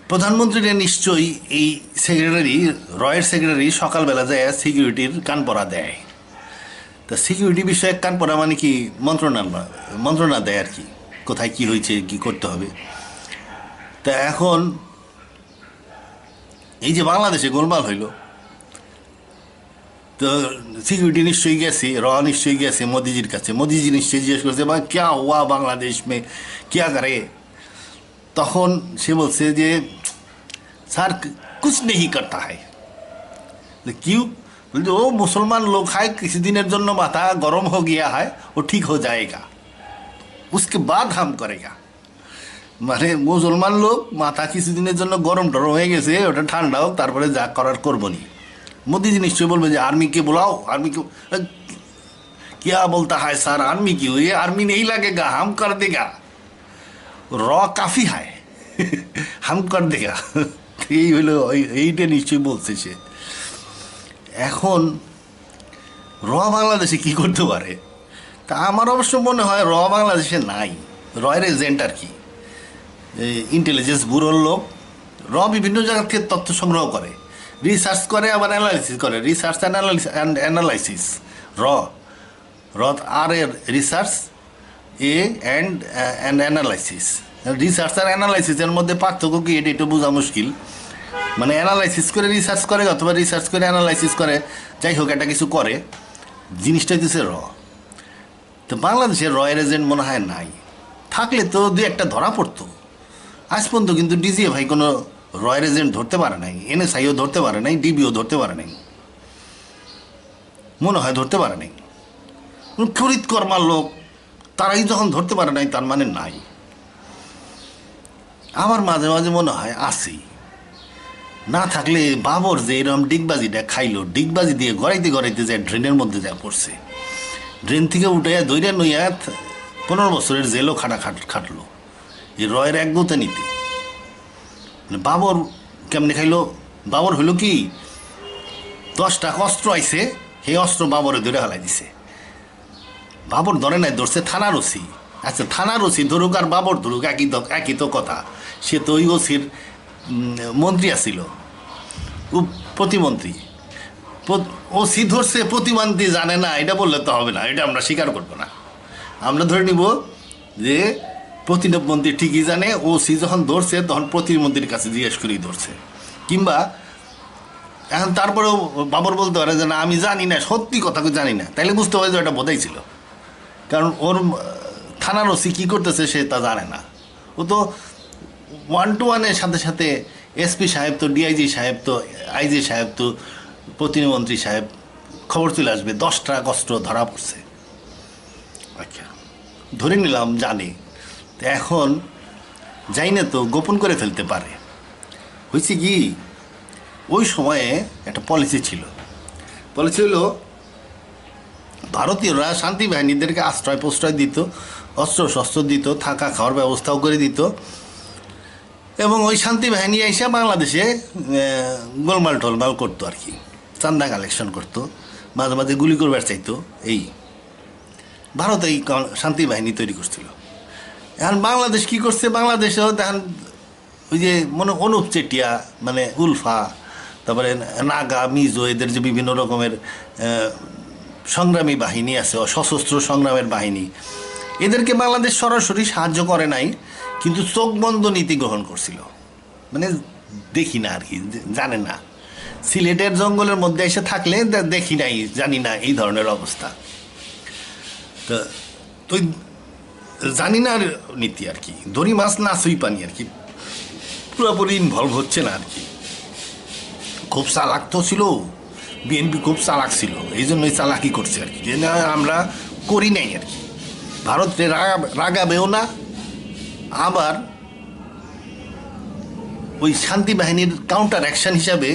প্রধানমন্ত্রীরা নিশ্চয়ই এই সেক্রেটারি, এর সেক্রেটারি সকালবেলা যায় সিকিউরিটির কান পড়া দেয়। তা সিকিউরিটি বিষয়ে কান পড়া মানে কি? মন্ত্রণা দেয় আর কি, কোথায় কি হয়েছে, কি করতে হবে। তা এখন এই যে বাংলাদেশে গোলমাল হইল, তো সিকিউরিটি নিশ্চয়ই গেছে, নিশ্চয়ই গেছে মোদিজির কাছে। মোদিজি নিশ্চয়ই জিজ্ঞেস করছে ক্যা হুয়া বাংলাদেশ মে, ক্যা করে? তখন সে বলছে যে স্যার কুছ নেহি করতা হয়। কিউ? বলছে ও মুসলমান লোক হয়, কিছুদিনের জন্য মাথা গরম হো গিয়া হয়, ও ঠিক হো যায়গা, উসকে বাদ হাম করেগা। মানে মুসলমান লোক, মাথা কিছুদিনের জন্য গরম টরম হয়ে গেছে, ওটা ঠান্ডা হোক, তারপরে যা করার করবো নি। মোদিজি নিশ্চয়ই বলবে যে আর্মিকে বুলাও, আর্মিকে। क्या बोलता है सर, आर्मी क्यों? ये आर्मी नहीं लगेगा, हम कर देगा, काफी है, हम कर देगा। এই হলো, এইটা নিশ্চয়ই বলছে সে। এখন বাংলাদেশে কি করতে পারে? তা আমার অবশ্য মনে হয় বাংলাদেশে নাই। এর এজেন্ট আর কি, ইন্টেলিজেন্স ব্যুরোর লোক। বিভিন্ন জায়গা থেকে তথ্য সংগ্রহ করে, রিসার্চ করে, আবার অ্যানালাইসিস করে। রিসার্চ অ্যান্ড অ্যানালাইসিস, আর এর রিসার্চ, অ্যান্ড অ্যানালাইসিস। রিসার্চ আর অ্যানালাইসিসের মধ্যে পার্থক্য কি, এটা একটু বোঝা মুশকিল। মানে অ্যানালাইসিস করে রিসার্চ করে, অথবা রিসার্চ করে অ্যানালাইসিস করে, যাই হোক একটা কিছু করে, জিনিসটা হচ্ছে তো বাংলাদেশের এর এজেন্ট মনে হয় নাই। থাকলে তো দু একটা ধরা পড়তো। আজ পর্যন্ত কিন্তু ডিজিএফআই কোনো এর এজেন্ট ধরতে পারে নাই, এনএসআইও ধরতে পারে নাই, ডিবিও ধরতে পারে নাই, মনে হয় ধরতে পারে নাই। ফরিদ কর্মার লোক, তারাই যখন ধরতে পারে নাই, তার মানে নাই। আমার মাঝে মাঝে মনে হয় আসি না থাকলে বাবর যে এরকম ডিগবাজিটা খাইলো, ডিগবাজি দিয়ে গড়াইতে যায় ড্রেনের মধ্যে যা পড়ছে, ড্রেন থেকে উঠে দৈরা নইয়া 15 বছরের জেলও খাটলো এই এর এক গোতে নিতে। বাবর কেমনে খাইলো? বাবর হইল কি, 10টা অস্ত্র আইছে, সেই অস্ত্র বাবরে ধরে হালাই দিছে। বাবর ধরে নাই, ধরছে থানার ওসি। আচ্ছা, থানার ওসি ধরুক আর বাবর ধরুক, একই তো কথা। সে তো ওই ওসির মন্ত্রী আসিল, প্রতিমন্ত্রী। ওসি ধরছে, প্রতিমন্ত্রী জানে না, এটা বললে তো হবে না, এটা আমরা স্বীকার করবো না। আমরা ধরে নিব যে প্রতিমন্ত্রী ঠিকই জানে, ওসি যখন ধরছে তখন প্রতিমন্ত্রীর কাছে জিজ্ঞেস করেই ধরছে। কিংবা এখন তারপরেও বাবর বলতে পারে যে না আমি জানি না, সত্যি কথা জানি না, তাইলে বুঝতে পারে যে ওটা বোধাই ছিল। কারণ ওর থানার ওসি কী করতেছে সে তা জানে না। ও তো 1 to 1 সাথে সাথে এসপি সাহেব তো, ডিআইজি সাহেব তো, আইজি সাহেব তো, প্রতিমন্ত্রী সাহেব খবর চলে আসবে 10টা অস্ত্র ধরা পড়ছে। আচ্ছা, ধরে নিলাম জানে, এখন যাই না তো গোপন করে ফেলতে পারে। হয়েছে কি, ওই সময়ে একটা পলিসি ছিল। পলিসি হলো ভারতীয়রা শান্তি বাহিনীদেরকে আশ্রয় প্রশ্রয় দিত, অস্ত্র শস্ত্র দিত, থাকা খাওয়ার ব্যবস্থাও করে দিত। এবং ওই শান্তি বাহিনী এসে বাংলাদেশে গোলমাল টোলমাল করতো আর কি, চান্দা কালেকশন করতো, মাঝে মাঝে গুলি করবার চাইতো। এই ভারত এই শান্তি বাহিনী তৈরি করছিল। এখন বাংলাদেশ কি করছে, বাংলাদেশেও এখন ওই যে অনুপ চেটিয়া, মানে উলফা, তারপরে নাগা, মিজো, এদের যে বিভিন্ন রকমের সংগ্রামী বাহিনী আছে, সশস্ত্র সংগ্রামের বাহিনী, এদেরকে বাংলাদেশ সরাসরি সাহায্য করে নাই, কিন্তু চোখ বন্ধ নীতি গ্রহণ করছিল। মানে দেখি না আর কি, জানে না, সিলেটের জঙ্গলের মধ্যে এসে থাকলে দেখি নাই, জানি না, এই ধরনের অবস্থা। তো তুই জানি না নীতি আর কি, দড়ি মাছ না সুই পানি আর কি, পুরোপুরি ইনভলভ হচ্ছে না আর কি। খুব চালাক তো ছিল বিএনপি, খুব চালাক ছিল, এই জন্যই চালাকি করছে আর কি, যে না আমরা করি নাই আর কি। ভারতে রাগাবেও না, আবার ওই শান্তি বাহিনীর কাউন্টার অ্যাকশন হিসাবে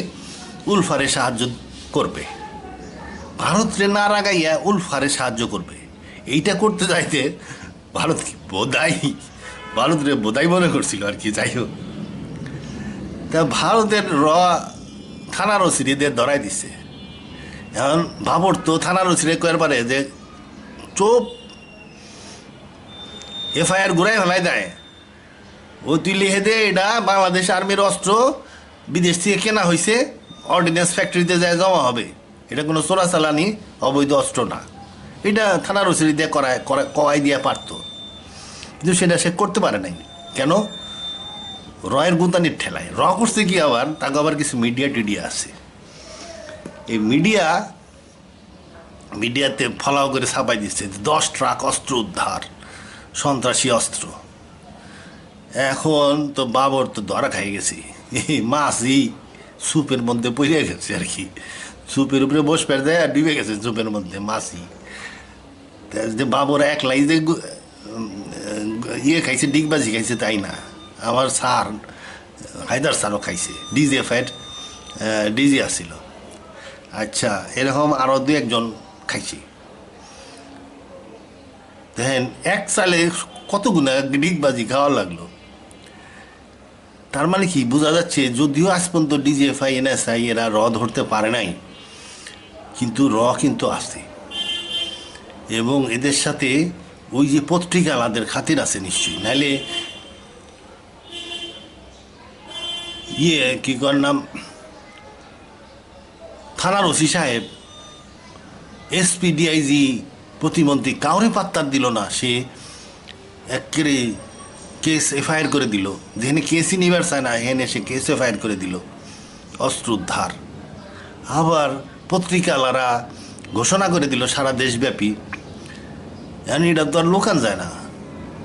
উলফারে সাহায্য করবে, ভারতরে না রাগাইয়া উলফারে সাহায্য করবে। এইটা করতে যাইতে ভারত ভারতরে বোধাই মনে করছিল আর কি। যাই হোক, তা ভারতের থানার ওসিদের ধরাই দিছে। এখন ভাবর তো থানার ওসিরে কয়ার পারে যে চোপ, এফআইআর ঘুরাই ফেলাই দেয়, ও তুই লিখে দে এটা বাংলাদেশ আর্মির অস্ত্র, বিদেশ থেকে কেনা হয়েছে, অর্ডিন্যান্স ফ্যাক্টরিতে যায় জমা হবে, এটা কোনো চোরাচালানি অবৈধ অস্ত্র না। এটা থানার ওসিরি দিয়ে করাই দিয়ে পারতো, কিন্তু সেটা সে করতে পারে নাই। কেন? রয়ের গুতানির ঠেলায়। করছে কি, আবার তাকে আবার কিছু মিডিয়া আছে, এই মিডিয়াতে ফলাও করে ছাপাই দিচ্ছে 10 ট্রাক অস্ত্র উদ্ধার, সন্ত্রাসী অস্ত্র। এখন তো বাবর তো ধরা খাই গেছে, মাছই সুপের মধ্যে পড়ে গেছে আর কি, সুপের উপরে বস পেরে দেয় আর ডুবে গেছে সুপের মধ্যে মাছই। যে বাবর একলাই যে খাইছে, ডিগবাজি খাইছে তাই না, আমার স্যার হায়দার স্যারও খাইছে, ডিজি আসছিল। আচ্ছা, এরকম আরও 2-1 খাইছি। দেখেন এক চালে কতগুলো ডিগবাজি খাওয়া লাগলো। তার মানে কি বোঝা যাচ্ছে, যদিও আজ পর্যন্ত ডিজিএফআই, এনএসআই এরা ধরতে পারে নাই, কিন্তু কিন্তু আছে। এবং এদের সাথে ওই যে পত্রিকালাদের খাতির আছে নিশ্চয়ই, নাহলে কি কর নাম, থানার ওসি সাহেব, এসপি, ডিআইজি, প্রতিমন্ত্রী কাউরে পাত্তার দিল না, সে একেবারে কেস এফআইআর করে দিল। যেখানে কেসই নিবার চায় না এখানে সে কেস এফআইআর করে দিল, অস্ত্র উদ্ধার। আবার পত্রিকালারা ঘোষণা করে দিল সারা দেশব্যাপী, এটা তো আর লোকান যায় না,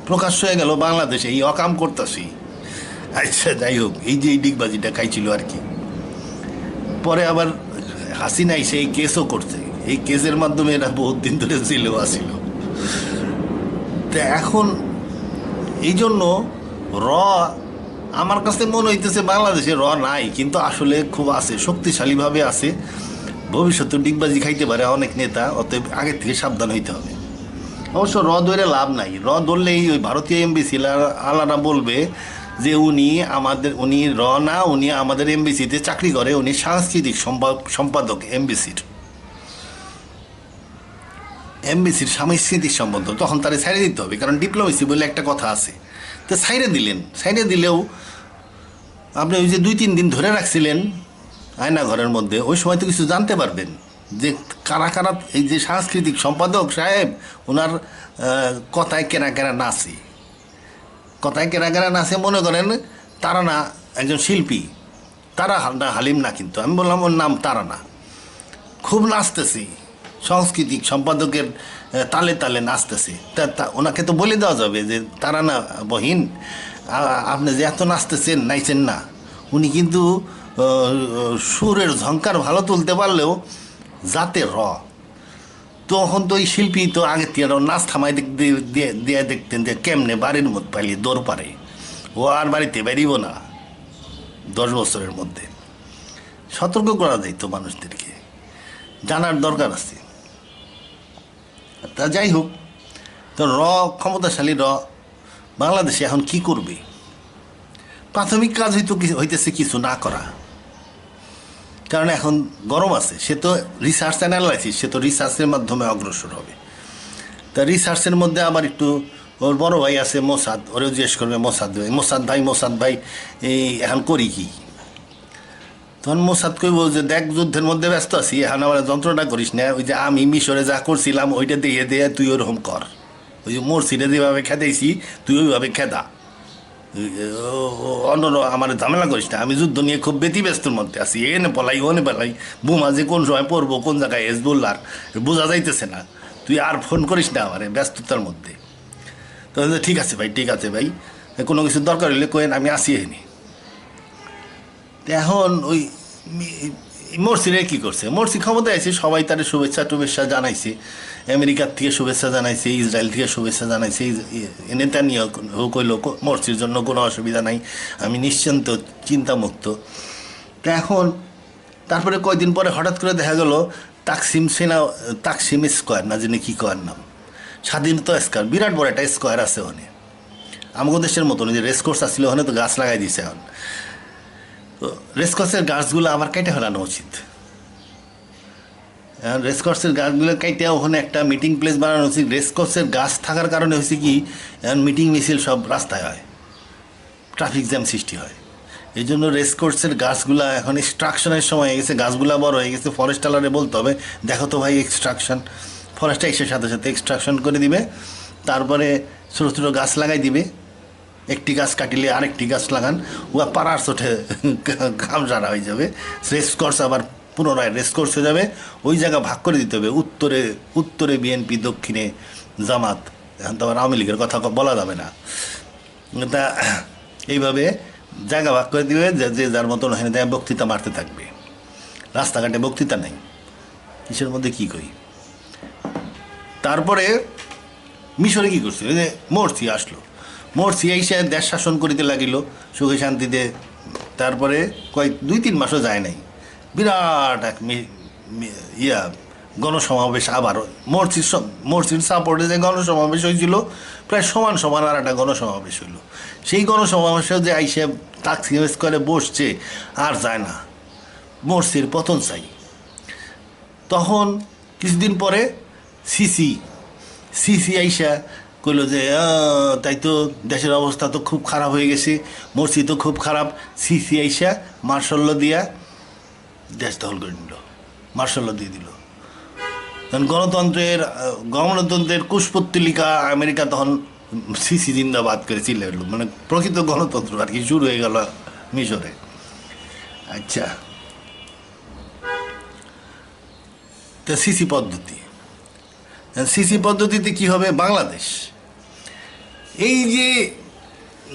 প্রকাশ হয়ে গেল বাংলাদেশে এই অকাম করতেছি। আচ্ছা, যাই হোক, এই যে এই ডিগবাজিটা খাইছিল আর কি। পরে আবার হাসিনাই সেই কেসও করছে, এই কেসের মাধ্যমে এরা বহুত দিন ধরে জেলেও আসিল। তো এখন এই জন্য আমার কাছে মনে হইতেছে বাংলাদেশে নাই, কিন্তু আসলে খুব আছে, শক্তিশালীভাবে আছে। ভবিষ্যতে ডিগবাজি খাইতে পারে অনেক নেতা, অতএব আগের থেকে সাবধান হইতে হবে। অবশ্য ধরে লাভ নাই, ধরলেই ওই ভারতীয় এমবিসি আলাদা বলবে যে উনি না, উনি আমাদের এমবিসিতে চাকরি করে, উনি সাংস্কৃতিক সম্পাদক এমবিসির সাংস্কৃতিক সম্পাদক। তখন তারা ছাইড়ে দিতে হবে, কারণ ডিপ্লোমেসি বলে একটা কথা আছে। তো ছাইড়ে দিলেও আপনি ওই যে 2-3 দিন ধরে রাখছিলেন আয়না ঘরের মধ্যে, ওই সময় তো কিছু জানতে পারবেন যে কারা কারা এই যে সাংস্কৃতিক সম্পাদক সাহেব, ওনার কথায় কেনা নাচে, মনে করেন তারা না একজন শিল্পী, তারা না হালিম না, কিন্তু আমি বললাম ওর নাম তারা না, খুব নাচতেছি সাংস্কৃতিক সম্পাদকের তালে তালে নাচতেছে। ওনাকে তো বলে দেওয়া যাবে যে তারা না বহিন, আপনি যে এত নাচতেছেন নাইছেন না। উনি কিন্তু সুরের ঝঙ্কার ভালো তুলতে পারলেও যাতে তখন তো ওই শিল্পী তো আগে থেকে নাচ থামাই দিয়ে দেখতেন যে কেমনে বাড়ির মধ্যে পাইলে দৌড় পারে, ও আর বাড়িতে বেরিব না 10 বছরের মধ্যে। সতর্ক করা যায় তো মানুষদেরকে, জানার দরকার আছে। তা যাই হোক, তো ক্ষমতাশালী বাংলাদেশে এখন কি করবে? প্রাথমিক কাজ হইতেছে কিছু না করা, কারণ এখন গরম আছে। সে তো রিসার্চ অ্যানালাইসিস, সে তো রিসার্চের মাধ্যমে অগ্রসর হবে। তা রিসার্চের মধ্যে আবার একটু ওর বড় ভাই আছে মোসাদ, ওরেও জিজ্ঞেস করবে মোসাদ ভাই এই এখন করি কি? তখন মোসাদ কইব যে দেখ, যুদ্ধের মধ্যে ব্যস্ত আছি, এখন আমার যন্ত্রণা করিস না, ওই যে আমি মিশরে যা করছিলাম ওইটা দিয়ে তুই ওরকম কর, ওই যে মোরসিটা যেভাবে খেতেছি তুই ওইভাবে খেদা, অন্য আমার ঝামেলা করিস না, আমি যুদ্ধ নিয়ে খুব ব্যতিব্যস্তর মধ্যে আছি, ওনে পালাই বোমা যে কোন সময় পড়বো কোন জায়গায় হেজবুল্লার বোঝা যাইতেছে না, তুই আর ফোন করিস না আমার ব্যস্ততার মধ্যে। তো ঠিক আছে ভাই, কোনো কিছু দরকার হলে কোয়েন, আমি আসি এখানে। এখন ওই মোরসিরে কী করছে, মোরসি ক্ষমতায় আছে, সবাই তার শুভেচ্ছা জানাইছে, আমেরিকার থেকে শুভেচ্ছা জানাইছে, ইসরায়েল থেকে শুভেচ্ছা জানাইছে, নেতানিয়াহু কইল মোরসির জন্য কোনো অসুবিধা নাই, আমি নিশ্চিন্ত চিন্তামুক্ত। তো এখন তারপরে কয়েকদিন পরে হঠাৎ করে দেখা গেল তাকসিম স্কোয়ার না জানি কী কয়ার নাম, স্বাধীনতা স্কোয়ার, বিরাট বড় একটা স্কোয়ার আছে ওখানে, আমাদের দেশের মতন যে রেসকোর্স আসছিল ওখানে তো গাছ লাগাই দিছে। এখন তো রেসকোর্সের গাছগুলো আবার কেটে ফেলানো উচিত। রেসকোর্সের গাছগুলো কেটে ওখানে একটা মিটিং প্লেস বানানো উচিত। রেসকোর্সের গাছ থাকার কারণে হয়েছে কি, এখন মিটিং মিছিল সব রাস্তায় হয়, ট্রাফিক জ্যাম সৃষ্টি হয়। এই জন্য রেসকোর্সের গাছগুলা এখন এক্সট্রাকশনের সময় হয়ে গেছে, গাছগুলা বড় হয়ে গেছে, ফরেস্টালারে বলতে হবে দেখো তো ভাই ফরেস্টটা এসে সাথে সাথে এক্সট্রাকশন করে দিবে, তারপরে ছোটো ছোটো গাছ লাগাই দিবে, একটি গাছ কাটিলে আরেকটি গাছ লাগান, ওয়া পাড়ার চোটে ঘাম ঝাড়া হয়ে যাবে, রেসকোর্স আবার পুনরায় রেসকোর্স হয়ে যাবে। ওই জায়গা ভাগ করে দিতে হবে, উত্তরে বিএনপি, দক্ষিণে জামাত, এখন তো আবার আওয়ামী লীগের কথা বলা যাবে না। তা এইভাবে জায়গা ভাগ করে দিবে, যে যার মতন ওখানে দেয় বক্তৃতা মারতে থাকবে। রাস্তাঘাটে বক্তৃতা নেই, কিসের মধ্যে কী করি। তারপরে মিশরে কী করছে, ওই যে মোরসি এসে দেশ শাসন করিতে লাগিল সুখে শান্তিতে। তারপরে 2-3 মাসও যায় নাই, বিরাট এক গণসমাবেশ, আবার মোরসির সাপোর্টে যে গণসমাবেশ হয়েছিল, প্রায় সমান আর একটা গণসমাবেশ হইল। সেই গণসমাবেশেও যে আইসে তাকসিম স্কোয়ারে বসছে, আর যায় না, মোরসির পতন চাই। তখন কিছুদিন পরে সিসি আইসা কইল যে তাই তো দেশের অবস্থা তো খুব খারাপ হয়ে গেছে, মোরসি তো খুব খারাপ। সিসি আইসা মার্শাল দিয়ে দেশ দখল করে নিল, মার্শাল দিয়ে দিল। তখন গণতন্ত্রের কুশপুত্তলিকা আমেরিকা তখন সিসি জিন্দাবাদ করে চিল্লে উঠল, মানে প্রকৃত গণতন্ত্র আর কি শুরু হয়ে গেল মিশরে। আচ্ছা, তা সিসি পদ্ধতিতে কী হবে বাংলাদেশ? এই যে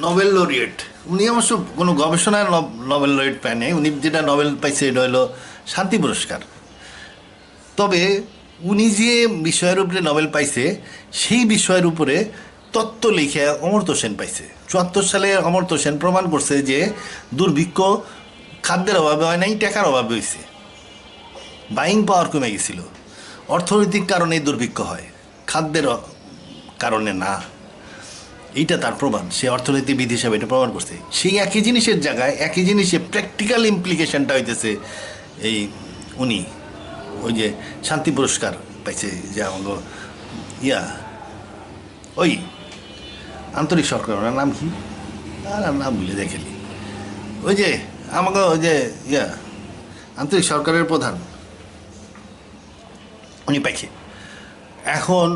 নোবেল লরিয়েট, উনি অবশ্য কোনো গবেষণার নোবেল লরিয়েট পায় নাই, উনি যেটা নোবেল পাইছে এটা হলো শান্তি পুরস্কার। তবে উনি যে বিষয়ের উপরে নোবেল পাইছে, সেই বিষয়ের উপরে তত্ত্ব লিখে অমর্ত্য সেন পাইছে। 74 সালে অমর্ত্য সেন প্রমাণ করছে যে দুর্ভিক্ষ খাদ্যের অভাবে হয় নাই, টাকার অভাবে হয়েছে, বাইং পাওয়ার কমে গেছিল, অর্থনৈতিক কারণে দুর্ভিক্ষ হয়, খাদ্যের কারণে না। এইটা তার প্রমাণ, সে অর্থনীতিবিদ হিসাবে এটা প্রমাণ করছে। সেই একই জিনিসের জায়গায় একই জিনিসে প্র্যাকটিক্যাল ইমপ্লিকেশনটা হইতেছে এই উনি ওই যে শান্তি পুরস্কার পাইছে যে আমাকে ওই আন্তরিক সরকার, ওনার নাম কি, আর নাম ভুলে দেখেলি, ওই যে আমাকে ওই যে আন্তরিক সরকারের প্রধান উনি পাইছে। এখন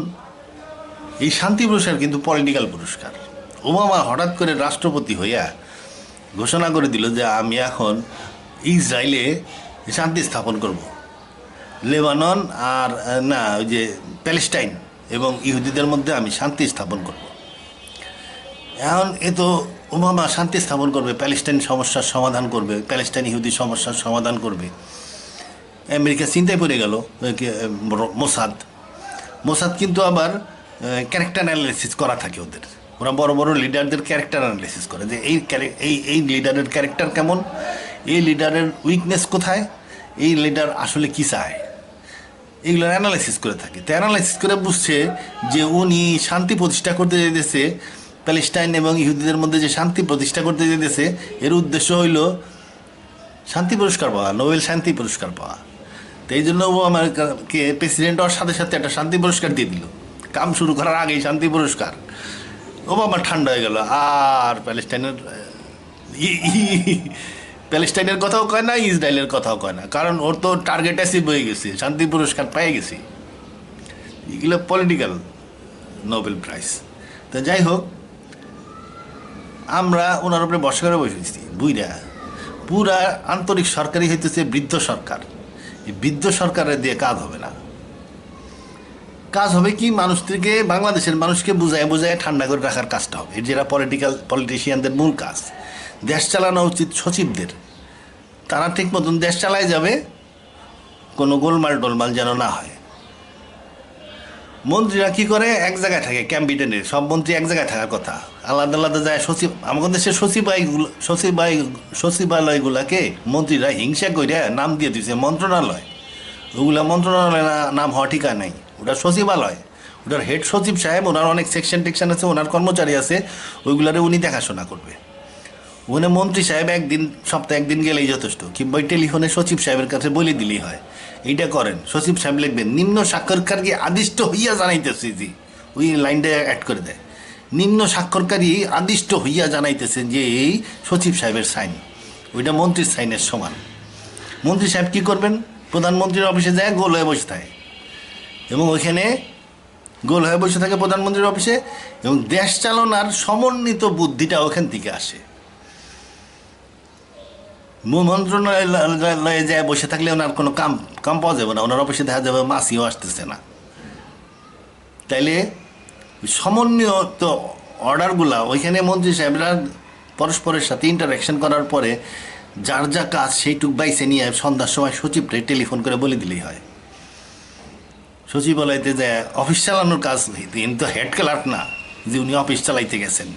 এই শান্তি পুরস্কার কিন্তু পলিটিক্যাল পুরস্কার। ওবামা হঠাৎ করে রাষ্ট্রপতি হইয়া ঘোষণা করে দিল যে আমি এখন ইসরায়েলে শান্তি স্থাপন করব, লেবানন আর না ওই যে প্যালেস্টাইন এবং ইহুদিদের মধ্যে আমি শান্তি স্থাপন করব। এখন এ তো ওবামা শান্তি স্থাপন করবে, প্যালেস্টাইন সমস্যার সমাধান করবে, প্যালেস্টাইন ইহুদি সমস্যার সমাধান করবে। আমেরিকা চিন্তায় পড়ে গেল। মোসাদ কিন্তু আবার ক্যারেক্টার অ্যানালিসিস করা থাকে ওদের, ওরা বড় বড় লিডারদের ক্যারেক্টার অ্যানালিসিস করে যে এই লিডারের ক্যারেক্টার কেমন, এই লিডারের উইকনেস কোথায়, এই লিডার আসলে কী চায়, এইগুলো অ্যানালাইসিস করে থাকে। তো অ্যানালাইসিস করে বুঝছে যে উনি শান্তি প্রতিষ্ঠা করতে যেতেছে, প্যালেস্টাইন এবং ইহুদিদের মধ্যে যে শান্তি প্রতিষ্ঠা করতে যেতেছে, এর উদ্দেশ্য হইল শান্তি পুরস্কার পাওয়া, নোবেল শান্তি পুরস্কার পাওয়া। তো এই জন্য ও আমাকে প্রেসিডেন্ট হওয়ার সাথে সাথে একটা শান্তি পুরস্কার দিয়ে দিল, কাম শুরু করার আগেই শান্তি পুরস্কার। ও আমার ঠান্ডা হয়ে গেল, আর প্যালেস্টাইনের কথাও কয় না, ইসরায়েলের কথাও কয় না, কারণ ওর তো টার্গেট অ্যাচিভ হয়ে গেছে, শান্তি পুরস্কার পেয়ে গেছি। এগুলো পলিটিক্যাল নোবেল প্রাইজ। তো যাই হোক, আমরা ওনার উপরে বর্ষা করে বসেছি বুইরা। পুরা আন্তরিক সরকারই হইতেছে বৃদ্ধ সরকার। এই বৃদ্ধ সরকারের দিয়ে কাজ হবে না। কাজ হবে কি, মানুষদেরকে, বাংলাদেশের মানুষকে বুঝায় বুঝায় ঠান্ডা করে রাখার কাজটা হবে, যেটা পলিটিশিয়ানদের মূল কাজ। দেশ চালানো উচিত সচিবদের, তারা ঠিক মতন দেশ চালায় যাবে, কোনো গোলমাল টোলমাল যেন না হয়। মন্ত্রীরা কী করে, এক জায়গায় থাকে, ক্যাম্পিটেনে সব মন্ত্রী এক জায়গায় থাকার কথা, আলাদা আলাদা যায়। আমাদের দেশের সচিবালয়গুলাকে মন্ত্রীরা হিংসা করে নাম দিয়ে দিয়েছে মন্ত্রণালয়। ওগুলা মন্ত্রণালয় নাম হওয়া ঠিকা নাই, ওটা সচিবালয়। ওটার হেড সচিব সাহেব, ওনার অনেক সেকশন টেকশন আছে, ওনার কর্মচারী আছে, ওইগুলারে উনি দেখাশোনা করবে। ওখানে মন্ত্রী সাহেব একদিন, সপ্তাহে একদিন গেলেই যথেষ্ট, কিংবা ওই টেলিফোনে সচিব সাহেবের কাছে বলে দিলেই হয় এইটা করেন। সচিব সাহেব লিখবেন, নিম্ন স্বাক্ষরকারী আদিষ্ট হইয়া জানাইতেছে, যে ওই লাইনটা অ্যাড করে দেয়, নিম্ন স্বাক্ষরকারী আদিষ্ট হইয়া জানাইতেছে যে এই সচিব সাহেবের সাইন, ওইটা মন্ত্রীর সাইনের সমান। মন্ত্রী সাহেব কী করবেন, প্রধানমন্ত্রীর অফিসে যায় গোল হয়ে বসে থাকে, এবং ওইখানে গোল হয়ে বসে থাকে প্রধানমন্ত্রীর অফিসে, এবং দেশ চালনার সমন্বিত বুদ্ধিটা ওখান থেকে আসে। মন্ত্রণালয়ে যায় বসে থাকলে ওনার কোনো কাম পাওয়া যাবে না, ওনার অফিসে দেখা যাবে মাসিও আসতেছে না। তাইলে সমন্বিত অর্ডারগুলা ওইখানে মন্ত্রী সাহেবরা পরস্পরের সাথে ইন্টারাকশন করার পরে যার যা কাজ সেইটুক বাইসে নিয়ে সন্ধ্যার সময় সচিবরে টেলিফোন করে বলে দিলেই হয়। সচিবালয়তে যায় অফিস চালানোর কাজ, তিনি তো হেড ক্লার্ক না যে উনি অফিস চালাইতে গেছেন,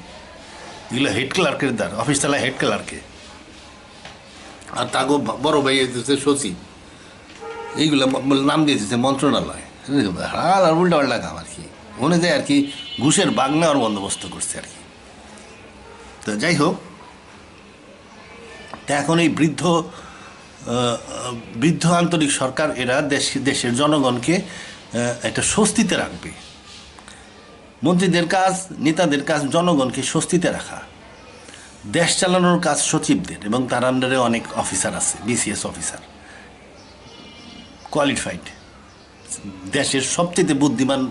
এগুলো হেড ক্লার্কের দ্বার, অফিস চালায় হেড ক্লার্কে, আর তাগো বড় ভাই হইতেছে সচিব। এইগুলো নাম দিয়ে দিতেছে মন্ত্রণালয়। আর উল্টা পাল্টা কাম আর কি, মনে যায় আর কি ঘুষের বাগ নেওয়ার বন্দোবস্ত করছে আর কি। তো যাই হোক, তা এখন এই বৃদ্ধ আন্তরিক সরকার, এরা দেশের জনগণকে একটা স্বস্তিতে রাখবে। মন্ত্রীদের কাজ, নেতাদের কাজ জনগণকে স্বস্তিতে রাখা। দেশ চালানোর কাজ সচিবদের, এবং তার আন্ডারে অনেক অফিসার আছে, বিসিএস অফিসার, কোয়ালিফাইড, দেশের সবচেয়ে বুদ্ধিমান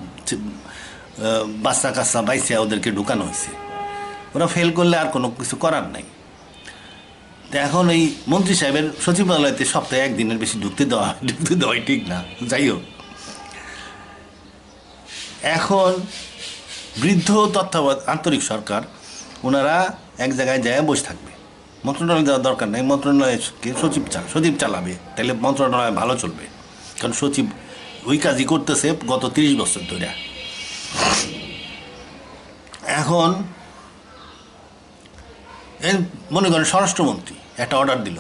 বাচ্চা কাচ্চা বাইসে ওদেরকে ঢুকানো হয়েছে। ওরা ফেল করলে আর কোনো কিছু করার নাই। তো এখন এই মন্ত্রী সাহেবের সচিবালয়তে সপ্তাহে একদিনের বেশি ঢুকতে দেওয়াই ঠিক না। যাই হোক, এখন বৃদ্ধ তত্ত্বাবধায়ক আন্তরিক সরকার, ওনারা এক জায়গায় যায় বসে থাকবে, মন্ত্রণালয় যাওয়ার দরকার নেই, মন্ত্রণালয়কে সচিব চালাবে, তাহলে মন্ত্রণালয় ভালো চলবে। কারণ সচিব ওই কাজই করতেছে গত 30 বছর ধরে। এখন মনে করেন স্বরাষ্ট্রমন্ত্রী একটা অর্ডার দিল,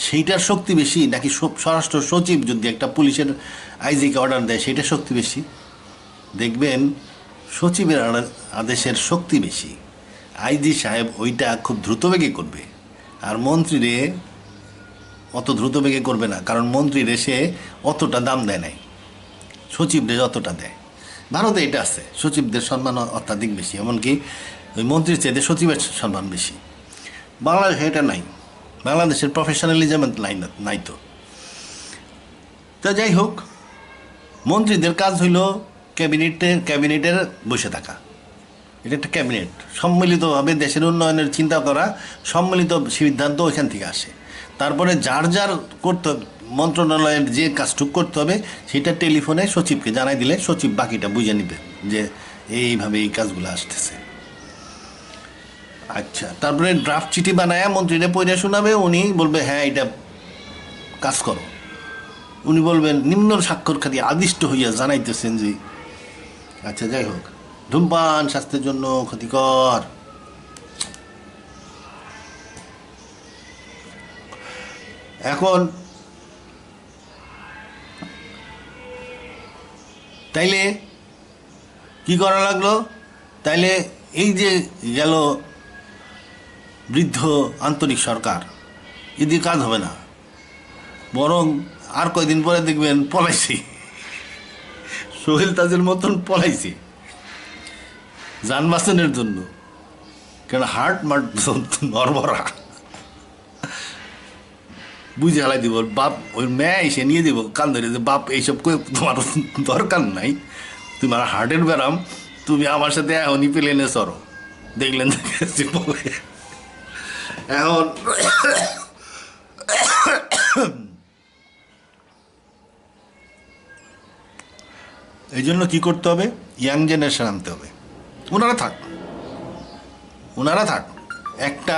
সেইটার শক্তি বেশি নাকি স্বরাষ্ট্র সচিব যদি একটা পুলিশের আইজিকে অর্ডার দেয় সেইটার শক্তি বেশি? দেখবেন সচিবের আদেশের শক্তি বেশি। আইজি সাহেব ওইটা খুব দ্রুতবেগে করবে, আর মন্ত্রীরে অত দ্রুতবেগে করবে না, কারণ মন্ত্রীরে সে অতটা দাম দেয় নাই, সচিবরে যতটা দেয়। ভারতে এটা আছে, সচিবদের সম্মান অত্যাধিক বেশি, এমনকি ওই মন্ত্রীর চাইতে সচিবের সম্মান বেশি। বাংলাদেশে এটা নাই, বাংলাদেশের প্রফেশনালিজম নাই তো। তা যাই হোক, মন্ত্রীদের কাজ হইল ক্যাবিনেটের বসে থাকা। এটা একটা ক্যাবিনেট, সম্মিলিতভাবে দেশের উন্নয়নের চিন্তা করা, সম্মিলিত সিদ্ধান্ত ওইখান থেকে আসে। তারপরে যার যার করতে মন্ত্রণালয়ের যে কাজটুক করতে হবে সেটা টেলিফোনে সচিবকে জানাই দিলে সচিব বাকিটা বুঝে নিবে যে এইভাবে এই কাজগুলো আসতেছে। আচ্ছা, তারপরে ড্রাফট চিঠি বানায় মন্ত্রীরা পড়ে শোনাবে, উনি বলবে হ্যাঁ এটা কাজ করো। উনি বলবেন নিম্ন স্বাক্ষর খালি আদিষ্ট হইয়া জানাইতেছেন যে। আচ্ছা, যাই হোক, ধূমপান স্বাস্থ্যের জন্য ক্ষতিকর। এখন তাইলে কি করা লাগলো? তাইলে এই যে গেল বৃদ্ধ আন্তরিক সরকার, এদিকে কাজ হবে না, বরং আর কয়দিন পরে দেখবেন পলাইছি, সোহেল তাজের মতন পলাইছি যান বাঁচানোর জন্য। কেন হার্ট মার্ট নরবরা বুঝে হালাই দিব, বাপ ওই মেয়ে এসে নিয়ে দিব কান ধরে যে বাপ এইসব তোমার দরকার নাই, তোমার হার্টের ব্যারাম, তুমি আমার সাথে এখনই প্লেনে চড়ো। দেখলেন এখন এই জন্য কী করতে হবে? ইয়াং জেনারেশন আনতে হবে। ওনারা থাক, একটা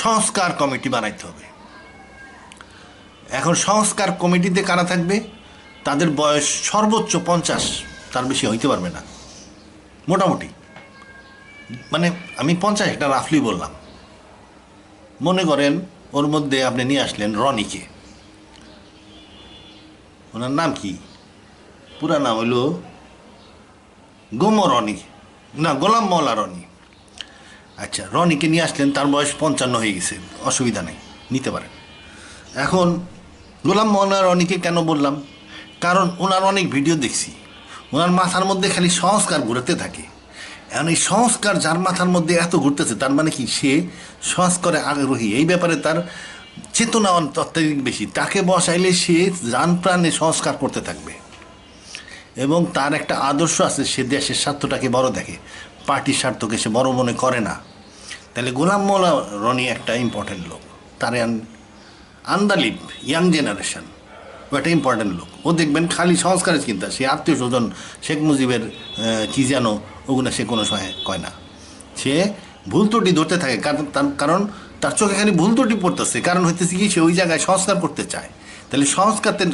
সংস্কার কমিটি বানাইতে হবে। এখন সংস্কার কমিটিতে কারা থাকবে? তাদের বয়স সর্বোচ্চ 50, তার বেশি হইতে পারবে না মোটামুটি। মানে আমি 50 একটা রাফলি বললাম। মনে করেন ওর মধ্যে আপনি নিয়ে আসলেন রনিকে, ওনার নাম কি, পুরা নাম হইল রনি, না গোলাম মওলা রনি। আচ্ছা, রনিকে নিয়ে আসলেন, তার বয়স 55 হয়ে গেছে, অসুবিধা নেই, নিতে পারেন। এখন গোলাম মওলা রনিকে কেন বললাম? কারণ ওনার অনেক ভিডিও দেখছি, ওনার মাথার মধ্যে খালি সংস্কার ঘুরতে থাকে। এখন এই সংস্কার যার মাথার মধ্যে এত ঘুরতেছে, তার মানে কি সে সংস্কারে আগ্রহী, এই ব্যাপারে তার চেতনা অত্যাধিক বেশি। তাকে বসাইলে সে জান প্রাণে সংস্কার করতে থাকবে, এবং তার একটা আদর্শ আছে, সে দেশের স্বার্থটাকে বড় দেখে, পার্টির স্বার্থকে সে বড় মনে করে না। তাহলে গোলাম মওলা রনি একটা ইম্পর্টেন্ট লোক। তার আন্দালিব ইয়াং জেনারেশন, ও একটা ইম্পর্টেন্ট লোক। ও দেখবেন খালি সংস্কারের চিন্তা, সে আত্মীয় স্বজন শেখ মুজিবের কী যেন ওগুলো সে কোনো সময় কয় না। সে ভুল ত্রুটি ধরতে থাকে, কারণ তার চোখে খালি ভুল ত্রুটি পড়তেছে। কারণ হইতেছে কি, সে ওই জায়গায় সংস্কার করতে চায়। তাহলে সংস্কারের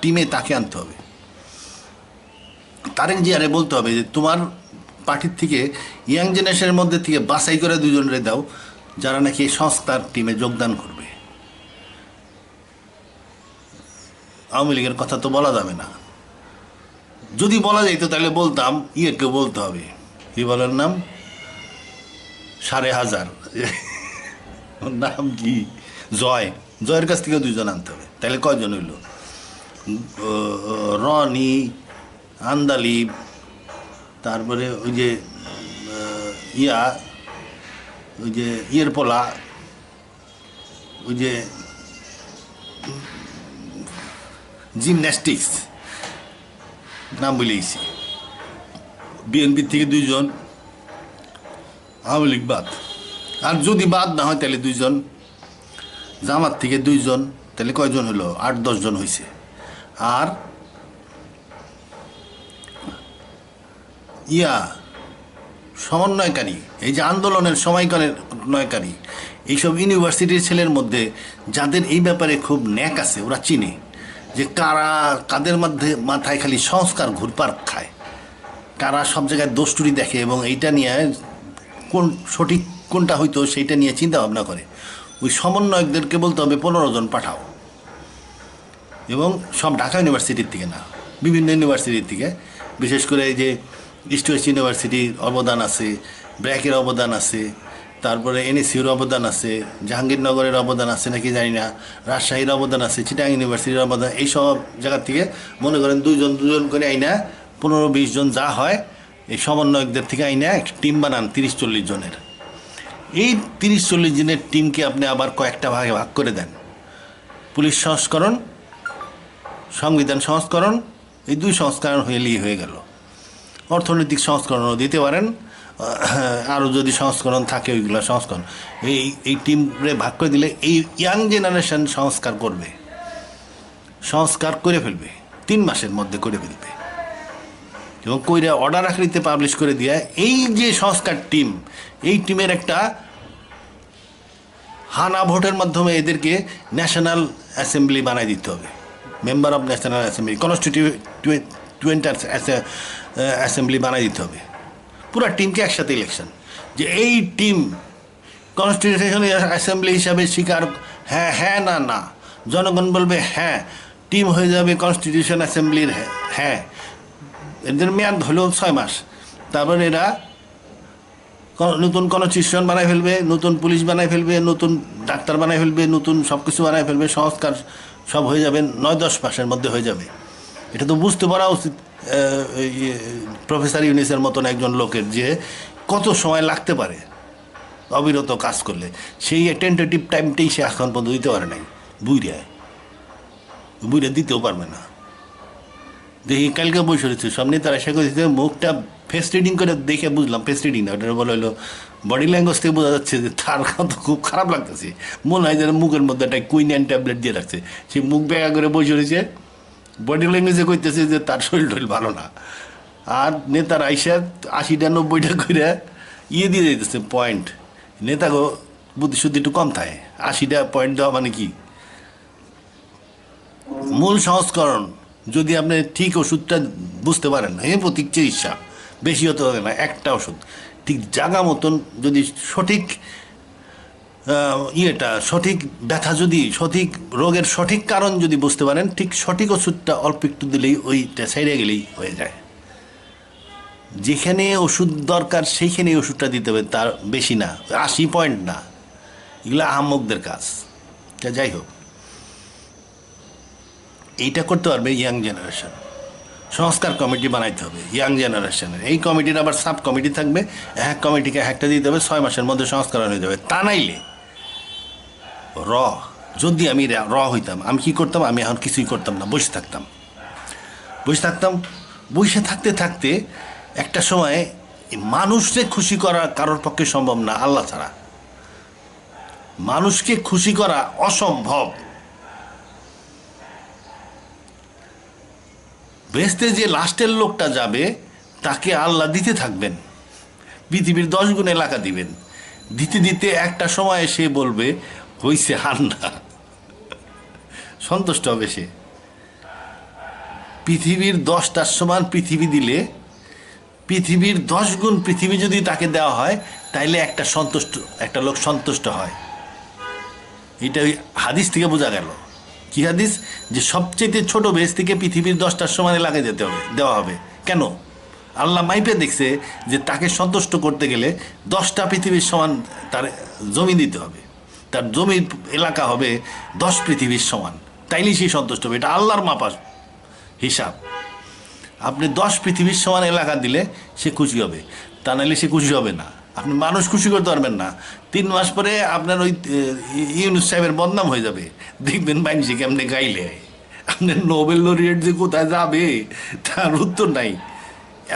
টিমে তাকে আনতে হবে। তারেক জিয়ারে বলতে হবে যে তোমার পার্টির থেকে ইয়াং জেনারেশনের মধ্যে থেকে বাছাই করে 2 জনরে দাও, যারা নাকি এই সংস্কার টিমে যোগদান করবে। আওয়ামী লীগের কথা তো বলা যাবে না, যদি বলা যাইতো তাহলে বলতাম ইয়েকে বলতে হবে, কি বলার নাম, 5,500 নাম কি, জয়ের কাছ থেকে 2 জন আনতে হবে। তাহলে কয়জন হইল? রনি, আন্দালিব, তারপরে ওই যে ইয়ের পোলা, ওই যে জিমন্যাস্টিক্স নাম বলেছি, বিএনপির থেকে 2 জন, আওয়ামী লীগ বাদ। আর যদি বাদ না হয় তাহলে 2 জন, জামাত থেকে 2 জন, তাহলে কয়জন হলো? 8-10 জন হয়েছে। আর সমন্বয়কারী, এই যে আন্দোলনের সমন্বয়কারী, এইসব ইউনিভার্সিটির ছেলের মধ্যে যাদের এই ব্যাপারে খুব ন্যাক আছে, ওরা চিনে যে কাদের মাথায় খালি সংস্কার ঘুরপাক খায়, কারা সব জায়গায় দোষটুরি দেখে, এবং এইটা নিয়ে সঠিক কোনটা হইতো সেইটা নিয়ে চিন্তা ভাবনা করে। ওই সমন্বয়কদেরকে বলতে হবে 15 জন পাঠাও, এবং সব ঢাকা ইউনিভার্সিটির থেকে না, বিভিন্ন ইউনিভার্সিটির থেকে বিশেষ করে এই যে ইস্ট ওয়েস্ট ইউনিভার্সিটির অবদান আছে, ব্র্যাকের অবদান আছে, তারপরে এনএসইউর অবদান আছে, জাহাঙ্গীরনগরের অবদান আছে নাকি জানি না, রাজশাহীর অবদান আছে, চিটাগাং ইউনিভার্সিটির অবদান, এইসব জায়গা থেকে মনে করেন দুজন করে আইনা 15-20 জন যা হয় এই সমন্বয়কদের থেকে আইনা একটা টিম বানান 30-40 জনের। এই 30-40 জনের টিমকে আপনি আবার কয়েকটা ভাগে ভাগ করে দেন। পুলিশ সংস্করণ, সংবিধান সংস্করণ, এই 2 সংস্করণ হয়ে গেল। অর্থনৈতিক সংস্করণও দিতে পারেন, আরও যদি সংস্করণ থাকে ওইগুলো সংস্করণ। এই টিমে ভাগ করে দিলে এই ইয়াং জেনারেশন সংস্কার করে ফেলবে, 3 মাসের মধ্যে করে ফেলবে, এবং কইরা অর্ডার আকৃতিতে পাবলিশ করে দিয়ে এই যে সংস্কার টিম, এই টিমের একটা হানা ভোটের মাধ্যমে এদেরকে ন্যাশনাল অ্যাসেম্বলি বানাই দিতে হবে, member of national assembly, constituent assembly বানাই দিতে হবে। পুরো টিমকে একসাথে ইলেকশন, যে এই টিম কনস্টিটিউশন অ্যাসেম্বলি হিসাবে স্বীকার, হ্যাঁ না, জনগণ বলবে হ্যাঁ, টিম হয়ে যাবে কনস্টিটিউশন অ্যাসেম্বলির, হ্যাঁ, এদের মেয়াদ হলো 6 মাস। তারপর এরা নতুন কনস্টিটিউশন বানাই ফেলবে, নতুন পুলিশ বানাই ফেলবে, নতুন ডাক্তার বানাই ফেলবে, নতুন সব কিছু বানাই ফেলবে, সংস্কার সব হয়ে যাবে 9-10 মাসের মধ্যে হয়ে যাবে। এটা তো বুঝতে পারা উচিত প্রফেসর ইউনিসের মতন একজন লোকের, যে কত সময় লাগতে পারে অবিরত কাজ করলে। সেই টেন্টেটিভ টাইমটাই সে এখন পর্যন্ত দিতে পারে নাই, বুইরা দিতেও পারবে না। দেখি কালকে বসে রয়েছে সব নেতারা, সে করছে মুখটা ফেস রিডিং করে দেখে বুঝলাম, ফেস রিডিং না, ওটা বলা হলো বডি ল্যাঙ্গুয়েজ থেকে বোঝা যাচ্ছে যে তার কথা খুব খারাপ লাগতেছে, মনে হয় যেন মুখের মধ্যে একটা কুইনাইন ট্যাবলেট দিয়ে রাখছে, সে মুখ ব্যাগা করে বসে রয়েছে, বডি ল্যাঙ্গুয়েজে কইতেছে যে তার শরীর ভালো না। আর নেতার আইসা 80-90টা করে দিয়ে দিতেছে পয়েন্ট। নেতাকে বুদ্ধিশুদ্ধি একটু কম থাকে, 80টা পয়েন্ট দেওয়া মানে কি? মূল সংস্করণ যদি আপনি ঠিক ওষুধটা বুঝতে পারেন, হোমিওপ্যাথিক চিকিৎসা বেশি হতে হবে না, একটা ওষুধ ঠিক জায়গা মতন, যদি সঠিক সঠিক ব্যথা, যদি সঠিক রোগের সঠিক কারণ যদি বুঝতে পারেন, ঠিক সঠিক ওষুধটা অল্প একটু দিলেই ওইটা সাইডে গেলেই হয়ে যায়। যেখানে ওষুধ দরকার সেইখানেই ওষুধটা দিতে হবে, তার বেশি না, 80 পয়েন্ট না, এগুলো আহাম্মকদের কাজ। যাই হোক, এইটা করতে পারবে ইয়াং জেনারেশন। সংস্কার কমিটি বানাইতে হবে ইয়াং জেনারেশনের। এই কমিটির আবার সাব কমিটি থাকবে, এক কমিটিকে একটা দিতে হবে, 6 মাসের মধ্যে সংস্কার হয়ে যাবে। তা নাইলে যদি আমি হইতাম, আমি কি করতাম? আমি এখন কিছুই করতাম না, বসে থাকতাম। বসে থাকতে থাকতে একটা সময় মানুষকে খুশি করা কারোর পক্ষে সম্ভব না, আল্লাহ ছাড়া মানুষকে খুশি করা অসম্ভব। বেহেশতে যে লাস্টের লোকটা যাবে তাকে আল্লাহ দিতে থাকবেন, পৃথিবীর 10 গুণ এলাকা দিবেন, দিতে দিতে একটা সময় সে বলবে হইছে হান্না, সন্তুষ্ট হবে সে। পৃথিবীর 10টার সমান পৃথিবী দিলে, পৃথিবীর 10 গুণ পৃথিবী যদি তাকে দেওয়া হয়, তাইলে একটা লোক সন্তুষ্ট হয়। এটা ওই হাদিস থেকে বোঝা গেল। কি হাদিস? যে সবচেয়ে ছোট বেশ থেকে পৃথিবীর 10টার সমান এলাকায় দেওয়া হবে। কেন? আল্লাহ মাইপে দেখছে যে তাকে সন্তুষ্ট করতে গেলে 10টা পৃথিবীর সমান তার জমি দিতে হবে, তার জমির এলাকা হবে 10 পৃথিবীর সমান, তাইলেই সে সন্তুষ্ট হবে। এটা আল্লাহর মাপা হিসাব। আপনি 10 পৃথিবীর সমান এলাকা দিলে সে খুশি হবে, তা নাহলে সে খুশি হবে না। আপনি মানুষ খুশি করতে পারবেন না। 3 মাস পরে আপনার ওই ইউনুস সাহেবের বদনাম হয়ে যাবে, দেখবেন বাইনসি কেমনে গাইলে। আপনার নোবেল লরিয়েট যে কোথায় যাবে তার উত্তর নাই,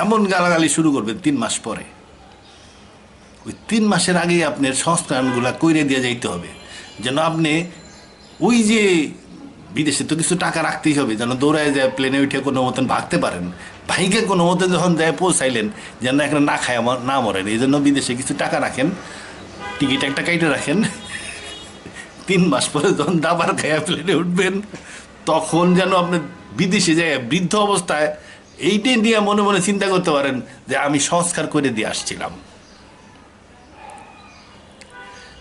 এমন গালাগালি শুরু করবেন 3 মাস পরে। ওই 3 মাসের আগেই আপনার সংস্করণগুলা কইরে দিয়ে যাইতে হবে, যেন আপনি ওই যে বিদেশে তো কিছু টাকা রাখতেই হবে, যেন দৌড়ায় যায় প্লেনে উঠে কোনো মতন ভাগতে পারেন। ভাইকে কোনো মতন যখন যায় পৌঁছাইলেন, যেন এখানে না খায় না মরেন, এই জন্য বিদেশে কিছু টাকা রাখেন, টিকিট একটা কাইটে রাখেন। 3 মাস পরে যখন দাবার খায়া প্লেনে উঠবেন, তখন যেন আপনি বিদেশে যায় বৃদ্ধ অবস্থায় এইটাই নিয়ে মনে মনে চিন্তা করতে পারেন যে আমি সংস্কার করে দিয়ে আসছিলাম।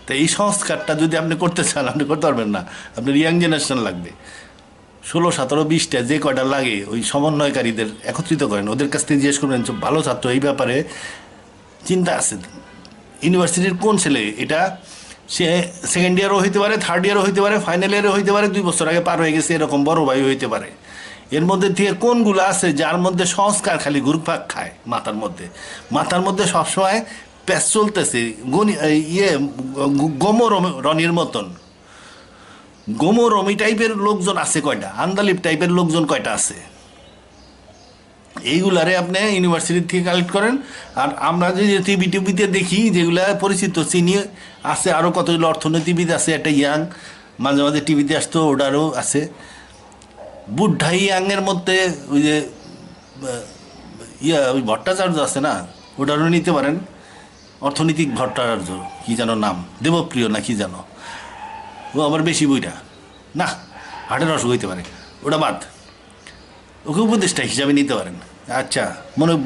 তো এই সংস্কারটা যদি আপনি করতে চান, আপনি করতে পারবেন না, আপনার ইয়াং জেনারেশন লাগবে। 16, 17, 20টা যে কয়টা লাগে ওই সমন্বয়কারীদের একত্রিত করেন, ওদের কাছ থেকে জিজ্ঞেস করবেন যে ভালো ছাত্র এই ব্যাপারে চিন্তা আছে। ইউনিভার্সিটির কোন ছেলে এটা, সে সেকেন্ড ইয়ারও হইতে পারে, থার্ড ইয়ারও হইতে পারে, ফাইনাল ইয়ারও হইতে পারে, 2 বছর আগে পার হয়ে গেছে এরকম বড় ভাই হইতে পারে। এর মধ্যে থেকে কোনগুলো আছে যার মধ্যে সংস্কার খালি ঘুরপাক খায় মাথার মধ্যে সবসময় প্যাচ চলতেছে, রনির মতন রমি টাইপের লোকজন আছে কয়টা, আন্দালিপ টাইপের লোকজন কয়টা আছে, এইগুলারে আপনি ইউনিভার্সিটি থেকে কালেক্ট করেন। আর আমরা যে টিভিতে দেখি যেগুলা পরিচিত চিনি আছে, আরও কতগুলো অর্থনীতিবিদ আছে, একটা ইয়াং মাঝে মাঝে টিভিতে আসতো, ওটারও আছে। বুদ্ধা ইয়াংয়ের মধ্যে ওই যে ওই ভট্টাচার্য আছে না, ওটারও নিতে পারেন, অর্থনৈতিক ভট্টাচার্য কি যেন নাম, দেবপ্রিয় না কি যেন, ও আবার বেশি বইটা না, হার্টের অসুখ হইতে পারে, ওটা বাদ, ওকে উপদেষ্টা হিসাবে নিতে পারেন। আচ্ছা,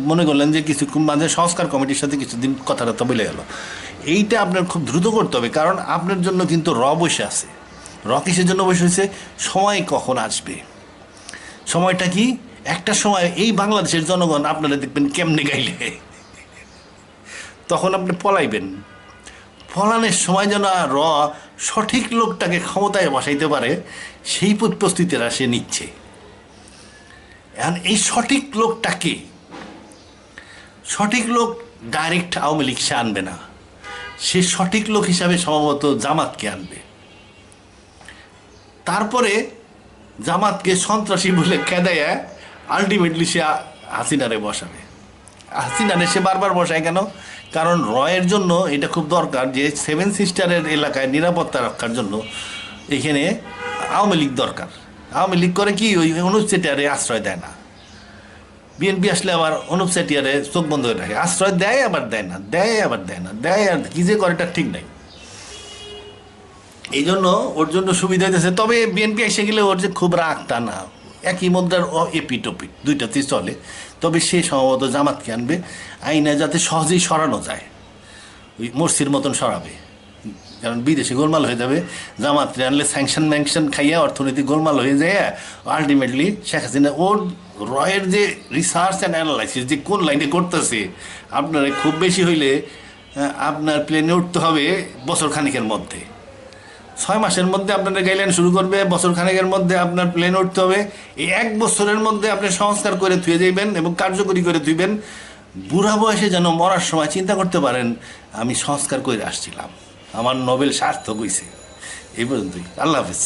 মনে করলেন যে কিছু মাঝে সংস্কার কমিটির সাথে কিছুদিন কথাবার্তা বলে গেল, এইটা আপনার খুব দ্রুত করতে হবে, কারণ আপনার জন্য কিন্তু বসে আছে। কিসের জন্য বসে হয়েছে? সময় কখন আসবে, সময়টা কি, একটা সময় এই বাংলাদেশের জনগণ আপনারা দেখবেন কেমনে গাইলে, তখন আপনি পলাইবেন। ফলানের সময় যেন সঠিক লোকটাকে ক্ষমতায় বসাইতে পারে, সেই প্রস্তুতিরা সে নিচ্ছে। এখন এই সঠিক লোকটাকে, সঠিক লোক ডাইরেক্ট আওয়ামী লীগ সে আনবে না, সে সঠিক লোক হিসাবে সম্ভবত জামাতকে আনবে। তারপরে জামাতকে সন্ত্রাসী বলে খেদায় আলটিমেটলি সে হাসিনারে বসাবে। হাসিনারে সে বারবার বসায় কেন? কারণ রয়ের জন্য এটা খুব দরকার যে 7 সিস্টারের এলাকায় নিরাপত্তা রক্ষার জন্য এখানে আওয়ামী লীগ দরকার। আওয়ামী লীগ করে কি, ওই অনুপ চেটিয়ারে আশ্রয় দেয় না, বিএনপি আসলে আবার অনুপ চেটিয়ারে চোখ বন্ধ করে রাখে, আশ্রয় দেয় আবার দেয় না, দেয় আবার দেয় না, দেয় আর কি যে করে এটা ঠিক নাই। এই জন্য ওর জন্য সুবিধা হইতেছে। তবে বিএনপি এসে গেলে ওর যে খুব রাগ তা না, একই মুদ্রার এপিটোপিট দুইটাতেই চলে। তবে সে সম্ভবত জামাতকে আনবে আইনে, যাতে সহজেই সরানো যায়, ওই মরসির মতন সরাবে, কারণ বিদেশে গোলমাল হয়ে যাবে। জামাতরে আনলে স্যাংশন খাইয়া অর্থনীতি গোলমাল হয়ে যায়, আলটিমেটলি শেখ হাসিনা ওর রয়ের যে রিসার্চ অ্যান্ড অ্যানালাইসিস যে কোন লাইনে করতেছে, আপনার খুব বেশি হইলে আপনার প্লেনে উঠতে হবে বছর খানিকের মধ্যে, 6 মাসের মধ্যে আপনারা গাইডলাইন শুরু করবে, বছর খানেকের মধ্যে আপনার প্লেন উঠতে হবে। এই 1 বছরের মধ্যে আপনি সংস্কার করে থুয়ে যাইবেন এবং কার্যকরী করে থুইবেন, বুড়া বয়সে যেন মরার সময় চিন্তা করতে পারেন আমি সংস্কার করে আসছিলাম, আমার নোবেল সার্থক হয়েছে। এই পর্যন্তই, আল্লাহ হাফিজ।